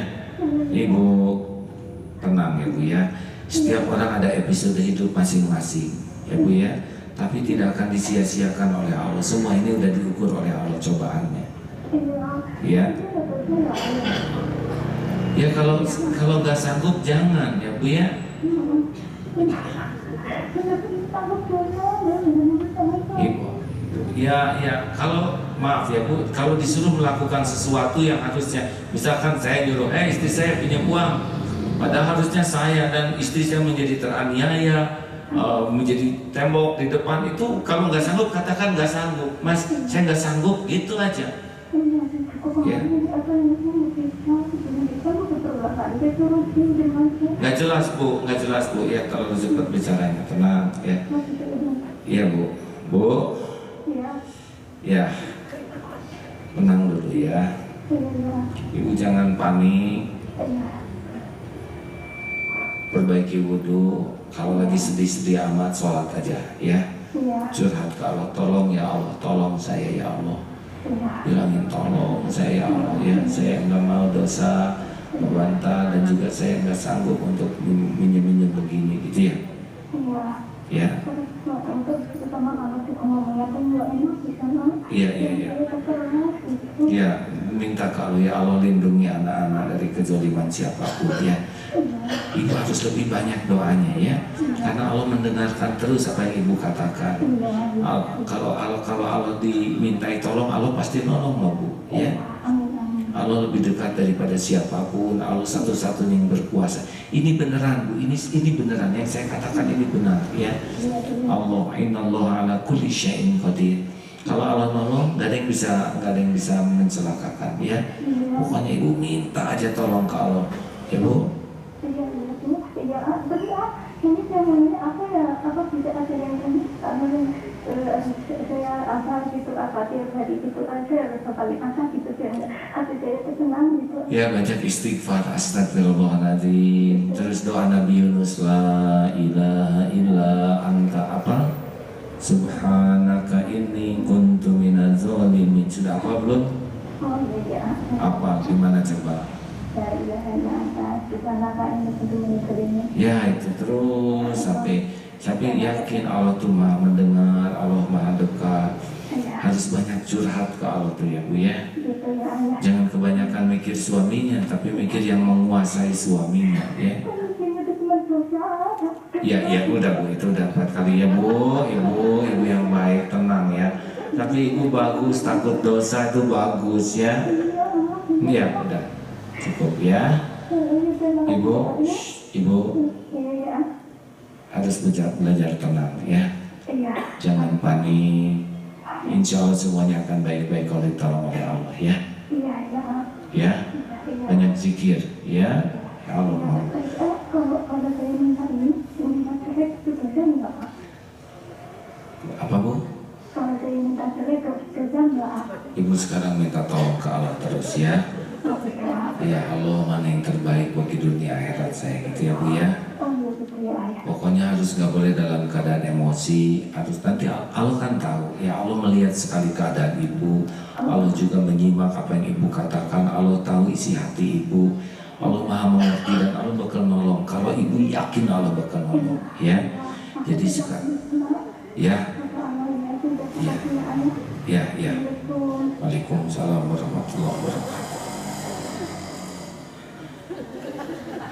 Ibu tenang ya Bu ya. Setiap orang ada episode hidup masing-masing ya Bu ya. Tapi tidak akan disia-siakan oleh Allah. Semua ini udah diukur oleh Allah cobaannya. Ya. Ya kalau nggak sanggup jangan ya Bu ya. Ibu, ya kalau maaf ya Bu, kalau disuruh melakukan sesuatu yang harusnya, misalkan saya nyuruh, istri saya pinjam uang, padahal harusnya saya dan istri saya menjadi teraniaya, menjadi tembok di depan itu, kalau nggak sanggup katakan nggak sanggup, Mas, saya nggak sanggup, gitu aja. Ya. Nggak jelas Bu ya kalau cepat bicaranya, tenang ya. Iya Bu. Ya, tenang dulu ya. Ibu jangan panik. Perbaiki wudhu. Kalau lagi sedih-sedih amat, sholat aja ya. Curhat ke Allah, tolong ya Allah, tolong saya ya Allah. Bilangin tolong saya ya Allah ya. Saya nggak mau dosa, membantah, dan juga saya nggak sanggup untuk minjem begini gitu ya. Ya. Iya. Ya, minta ke Allah ya Allah, lindungi anak-anak dari kezaliman siapapun ya. Ibu harus lebih banyak doanya ya, karena Allah mendengarkan terus apa yang ibu katakan. Kalau Allah dimintai tolong, Allah pasti nolong loh Bu ya. Allah lebih dekat daripada siapapun. Allah satu-satunya yang berkuasa. Ini beneran Bu, ini beneran yang saya katakan, ini benar ya. Allah, innallaha ala kulli syai'in qadir. Kalau Allah nolong, gak ada yang bisa mencelakakan ya. Pokoknya ibu minta aja tolong ke Allah ya Bu. Ini saya maunya apa ya? Apa bisa ada yang saya apa gitu, apa tiap hari gitu aja sekali apa gitu, hati saya tenang gitu. Ya, banyak istighfar, astagfirullahaladzim. Terus doa Nabi Yunus, la ilaha illa anta apa? Subhanaka inni kuntu minaz zalimin. Sudah apa belum? Oh iya. Apa? Gimana coba? La ilaha illa anta subhanaka inni kuntu minaz zalimin. Ya, itu terus sampai yakin Allah tuh Maha mendengar, Allah Maha dekat. Harus banyak curhat ke Allah tuh ya Bu ya. Jangan kebanyakan mikir suaminya, tapi mikir yang menguasai suaminya ya. Ya udah Bu, itu udah 4 kali ya Bu. Ibu yang baik, tenang ya. Tapi ibu bagus, takut dosa itu bagus ya. Iya, udah cukup ya. Ibu, ibu harus belajar tenang ya. Jangan panik. Insya Allah semuanya akan baik-baik kalau ditolong oleh Allah ya. Ya, banyak zikir ya. Ya Allah. Kalau saya minta ini, minta cerai itu bisa nggak Pak? Apa bu? Kalau saya minta cerai itu bisa nggak? Ibu sekarang minta tolong ke Allah terus ya. Ya Allah, mana yang terbaik bagi dunia akhirat saya gitu ya bu ya. Pokoknya harus nggak boleh dalam keadaan emosi. Harus nanti Allah kan tahu. Ya Allah melihat sekali keadaan ibu. Allah juga menyimak apa yang ibu katakan. Allah tahu isi hati ibu. Allah maha mengerti dan Allah bakal nolong. Kalau ibu yakin Allah bakal nolong ya. Jadi sekarang ya. Ya. Ya, ya. Waalaikumsalam warahmatullahi wabarakatuh.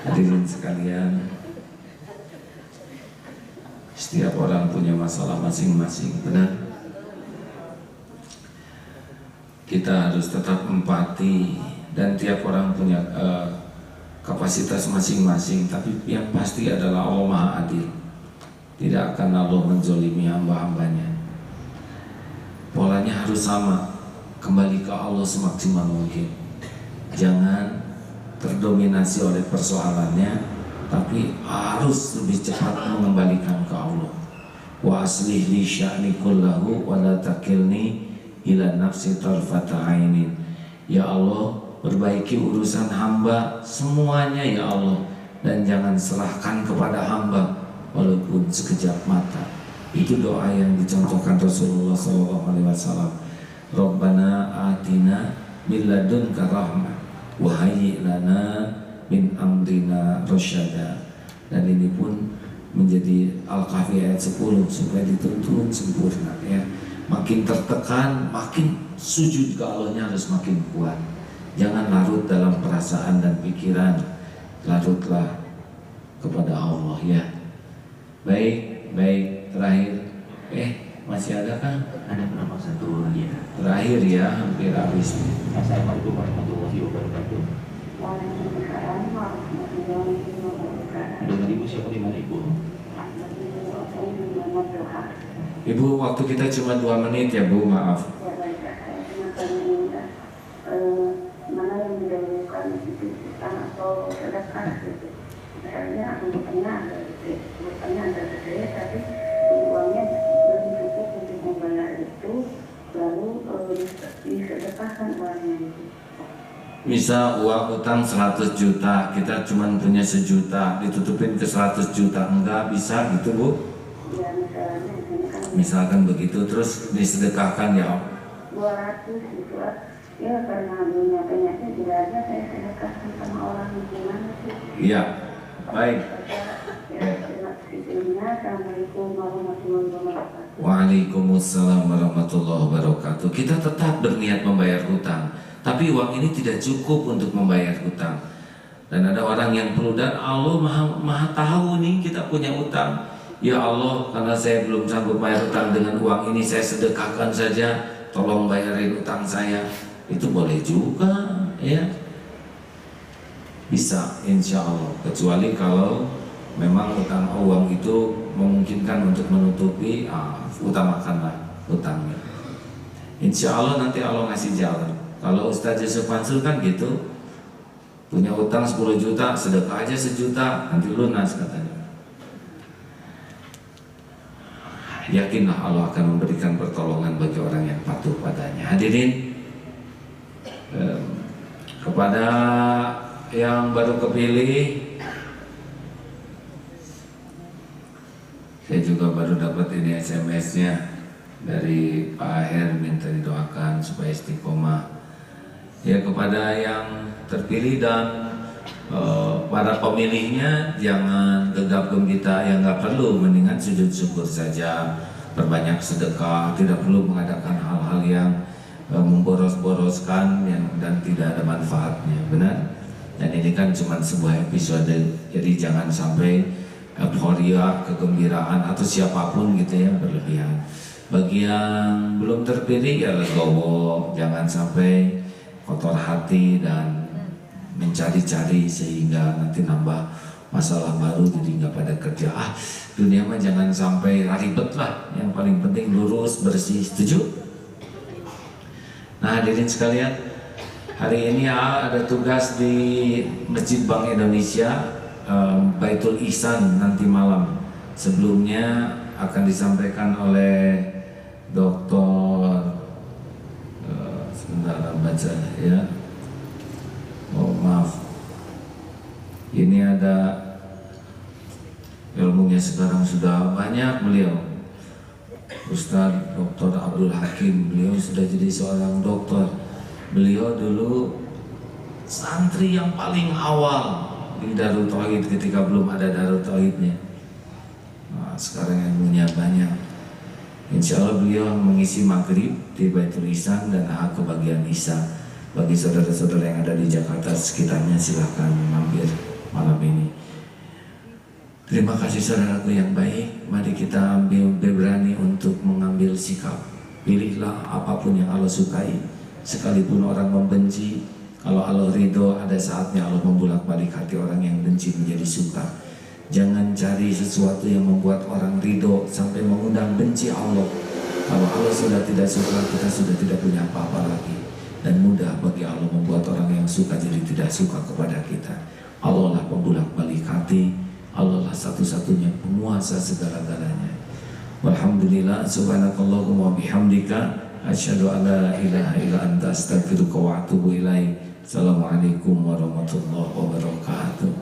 Hadirin sekalian, setiap orang punya masalah masing-masing, benar? Kita harus tetap empati dan tiap orang punya kapasitas masing-masing. Tapi yang pasti adalah Allah Maha Adil. Tidak akan Allah menzolimi hamba-hambanya. Polanya harus sama, kembali ke Allah semaksimal mungkin. Jangan terdominasi oleh persoalannya, tapi harus lebih cepat mengembalikan ke Allah. Wa aslih li sya'ni kullahu wa la takilni ila nafsi tarfata ainin. Ya Allah, perbaiki urusan hamba semuanya ya Allah, dan jangan serahkan kepada hamba walaupun sekejap mata. Itu doa yang dicontohkan Rasulullah SAW. Rabbana atina min ladunka rahmah wa hayyi lana min amrina rasyada. Dan ini pun menjadi Al-Kahfi ayat 10 supaya dituntun sempurna ya. Makin tertekan, makin sujud ke Allahnya harus makin kuat. Jangan larut dalam perasaan dan pikiran, larutlah kepada Allah ya. Baik, terakhir. Masih ada kan? Ada berapa satu lagi ya? Terakhir ya, hampir habis. Assalamualaikum warahmatullahi wabarakatuh. Waalaikumsalam warahmatullahi wabarakatuh. Dengan ibu siapa di mana ibu? Ibu, waktu kita cuma 2 menit ya bu, maaf. Ya baik, saya cuma pengen minta mana yang didahulukan itu utang atau sedekah gitu. Misalnya utangnya ada gede, utangnya ada gede, tapi uangnya belum cukup untuk membayar itu, lalu disedekahkan uangnya gitu. Misal uang utang 100 juta, kita cuma punya 1 juta, ditutupin ke 100 juta, enggak bisa gitu bu? Ya misalnya ini kan Misalkan begitu, terus disedekahkan ya. 200 gitu lah. Ya karena punya penyakit tidak ada, saya sedekahkan sama orang gimana sih? Iya, baik. Ya, terima kasih. Assalamualaikum warahmatullahi wabarakatuh. Waalaikumsalam warahmatullahi wabarakatuh. Kita tetap berniat membayar hutang, tapi uang ini tidak cukup untuk membayar hutang. Dan ada orang yang perlu, dan Allah maha tahu nih kita punya hutang. Ya Allah, karena saya belum sanggup bayar hutang dengan uang ini, saya sedekahkan saja, tolong bayarin hutang saya. Itu boleh juga ya, bisa insya Allah, kecuali kalau memang utang uang itu memungkinkan untuk menutupi, utamakanlah hutangnya. Insya Allah nanti Allah ngasih jalan. Kalau Ustaz Yusuf Mansur kan gitu, punya utang 10 juta, sedekah aja 1 juta, nanti lunas katanya. Yakinlah Allah akan memberikan pertolongan bagi orang yang patuh padanya. Hadirin, kepada yang baru kepilih, saya juga baru dapat ini SMS-nya dari Pak Aher, minta didoakan supaya istiqomah. Ya, kepada yang terpilih dan para pemilihnya, jangan gegap gempita, yang nggak perlu, mendingan sujud syukur saja, perbanyak sedekah, tidak perlu mengadakan hal-hal yang memboros-boroskan dan tidak ada manfaatnya, benar? Dan ini kan cuma sebuah episode, jadi jangan sampai euforia, kegembiraan atau siapapun gitu ya berlebihan. Bagi yang belum terpilih ya legowo, jangan sampai kotor hati dan mencari-cari sehingga nanti nambah masalah baru jadi nggak pada kerja. Dunia mah jangan sampai ribet lah, yang paling penting lurus bersih. Setuju? Nah hadirin sekalian, hari ini ada tugas di Masjid Bank Indonesia, Baitul Ihsan nanti malam. Sebelumnya akan disampaikan oleh Dr. Sebentar baca ya. Oh maaf, ini ada ilmunya sekarang sudah banyak beliau. Ustadz Dr. Abdul Hakim, beliau sudah jadi seorang dokter. Beliau dulu santri yang paling awal di Darut Tauhid ketika belum ada Darut Tauhidnya. Nah, sekarang ilmunya banyak. Insya Allah beliau mengisi maghrib di Baitul Ihsan dan kebagian Isya. Bagi saudara-saudara yang ada di Jakarta sekitarnya silahkan mampir malam ini. Terima kasih saudaraku yang baik. Mari kita berani untuk mengambil sikap. Pilihlah apapun yang Allah sukai, sekalipun orang membenci. Kalau Allah ridho, ada saatnya Allah membulak-balik hati orang yang benci menjadi suka. Jangan cari sesuatu yang membuat orang ridho sampai mengundang benci Allah. Kalau Allah sudah tidak suka, kita sudah tidak punya apa-apa lagi. Dan mudah bagi Allah membuat orang yang suka jadi tidak suka kepada kita. Allah lah pembulak-balik hati. Allah lah satu-satunya penguasa segala-galanya. Walhamdulillah, subhanakallahumma wa bihamdika, asyhadu an la ilaha illa anta, astaghfiruka wa atubu ilaik. Assalamualaikum warahmatullahi wabarakatuh.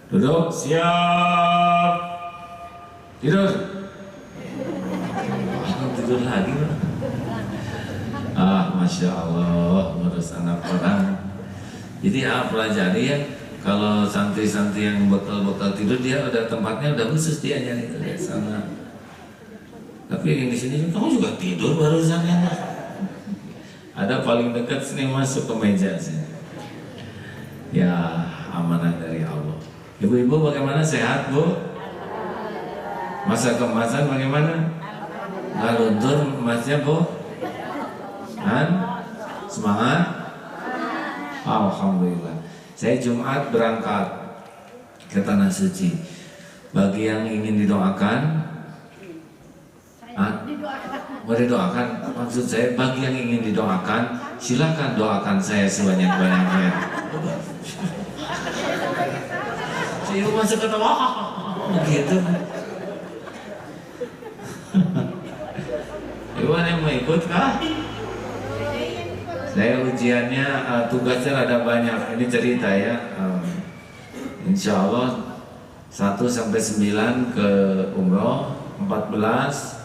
Duduk, siap. Tidur. Tidur lagi. Masya Allah, ngurus anak orang. Jadi pelajari ya, kalau santri-santri yang bekal-bekal tidur dia ada tempatnya, udah khusus dia nyari ke sana. Tapi yang di sini kamu juga tidur barusan ya. Ada paling dekat sini masuk ke meja sini. Ya amanah dari Allah. Ibu-ibu bagaimana, sehat bu? Masa kemasan bagaimana? Nggak luntur emasnya bu? Semangat? Alhamdulillah. Saya Jumat berangkat ke Tanah Suci. Bagi yang ingin didoakan, mau didoakan? Maksud saya bagi yang ingin didoakan, silakan doakan saya sebanyak-banyaknya. Si ibu masuk ketawa, begitu. Ibu ada yang mau ikut kah? Saya ujiannya, tugasnya ada banyak. Ini cerita ya. Insya Allah 1 sampai 9 ke umroh, 14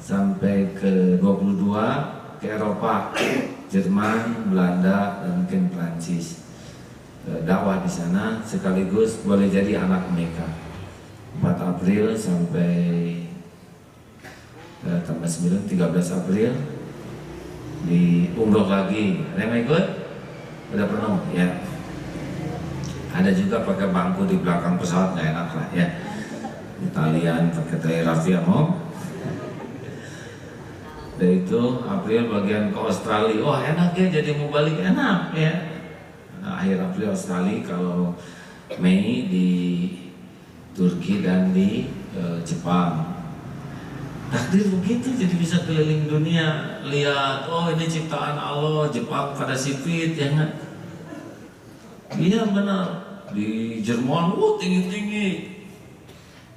sampai ke 22 ke Eropa, Jerman, Belanda, dan mungkin Prancis. Dakwah di sana sekaligus boleh jadi anak mereka. 4 April sampai tanggal 9, 13 April di umroh lagi. Ada yang mau ikut? Udah penuh ya. Ada juga pakai bangku di belakang pesawat, nggak enak lah ya. Italian pakai tayar rafia mau. Dan itu April bagian ke Australia. Oh enak ya, jadi mau balik enak ya. Nah, akhir April Australia, kalau Mei di Turki dan di Jepang. Takdir begitu, jadi bisa keliling dunia, lihat, oh ini ciptaan Allah. Jepang pada sipit ya nggak? Iya benar. Di Jerman, tinggi-tinggi.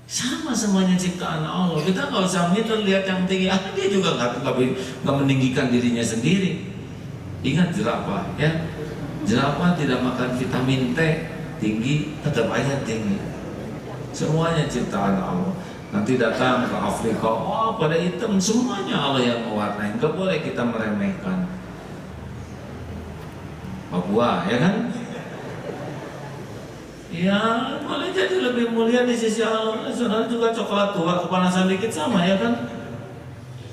Sama semuanya ciptaan Allah. Kita nggak usah minder lihat yang tinggi. Dia juga nggak meninggikan dirinya sendiri. Ingat jerapah ya. Jerapah tidak makan vitamin T, tinggi tetap aja tinggi. Semuanya ciptaan Allah. Nanti datang ke Afrika, oh pada hitam, semuanya Allah yang mewarnai. Nggak boleh kita meremehkan. Papua ya kan? Ya boleh jadi lebih mulia di sisi Allah. Saudara juga coklat tua kepanasan dikit sama ya kan?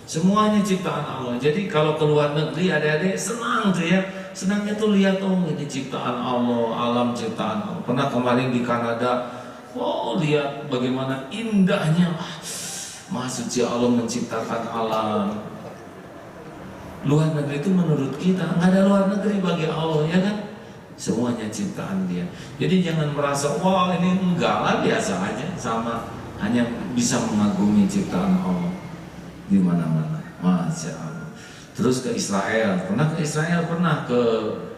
Semuanya ciptaan Allah. Jadi kalau ke luar negeri adik-adik senang tuh ya. Senangnya tuh lihat, oh ini ciptaan Allah, alam ciptaan Allah. Pernah kemarin di Kanada Oh, lihat bagaimana indahnya. Maha suci Allah menciptakan alam. Luar negeri itu menurut kita nggak ada luar negeri bagi Allah, ya kan? Semuanya ciptaan Dia. Jadi jangan merasa wah ini enggak lah, biasa aja, sama, hanya bisa mengagumi ciptaan Allah di mana-mana. Masya Allah. Terus ke Israel, pernah ke Israel, pernah ke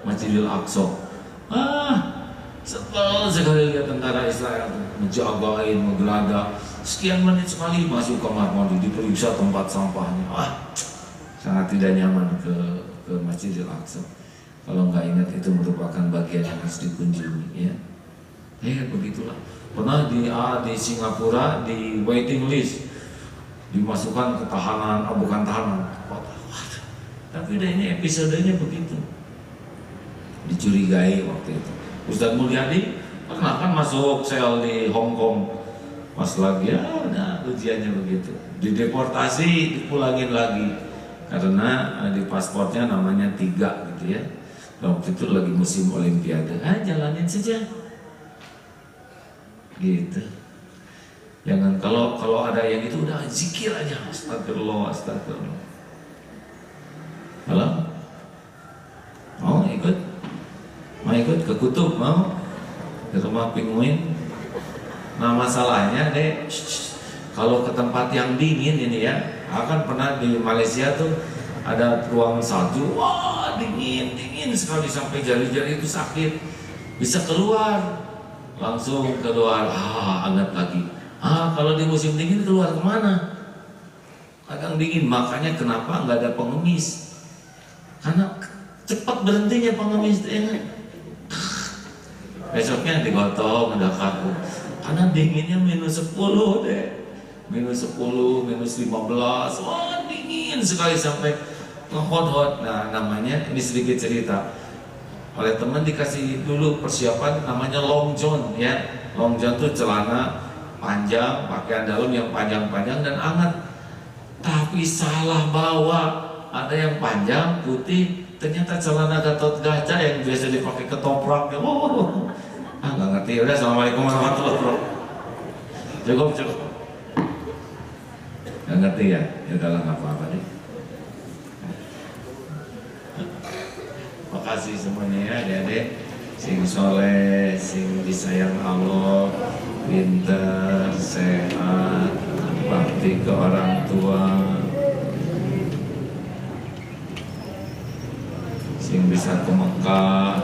Masjidil Aqsa. Sebel sekali lihat tentara Israel menjagain, menggeladak. Sekian menit sekali masuk kamar mandi, diperiksa tempat sampahnya. Sangat tidak nyaman ke Masjidil Aqsa. Kalau nggak ingat itu merupakan bagian yang harus dikunjungi, ya. Begitulah. Pernah di Singapura di waiting list, dimasukkan ke tahanan, bukan tahanan. Tapi ini episodenya begitu. Dicurigai waktu itu. Ustadz Mulyadi pernah kan masuk sel di Hong Kong. Pas lagi ujiannya begitu. Dideportasi, dipulangin lagi. Karena di pasportnya namanya 3 gitu ya. Waktu itu lagi musim Olimpiade. Jalanin saja. Gitu. Jangan kalau ada yang itu udah zikir aja. Astagfirullah, astagfirullah. Halo? Mau ikut? Mau ikut ke kutub? Mau? Ke rumah penguin? Nah masalahnya deh, kalau ke tempat yang dingin ini ya, akan pernah di Malaysia tuh ada ruang salju, wah dingin sekali sampai jari-jari itu sakit, bisa keluar, langsung keluar, hangat lagi. Kalau di musim dingin keluar kemana? Kadang dingin, makanya kenapa nggak ada pengemis? Karena cepat berhentinya pengemis itu. Besoknya digotong, udah kaku. Karena dinginnya -10 deh, -10, -15, wah dingin sekali sampai ngehot-hot. Nah namanya, ini sedikit cerita. Oleh teman dikasih dulu persiapan namanya long john ya. Long john tuh celana panjang, pakaian dalam yang panjang-panjang dan hangat. Tapi salah bawa, ada yang panjang putih, ternyata celana Gatot Kaca yang biasa dipakai ketoprak. Nggak ngerti. Udah, assalamualaikum warahmatullahi wabarakatuh. Cukup. Nggak ngerti ya? Ya udahlah, nggak apa-apa deh. Makasih semuanya ya adik-adik. Sing soleh, sing disayang Allah, pintar, sehat, bakti ke orang tua, sing bisa ke Mekah,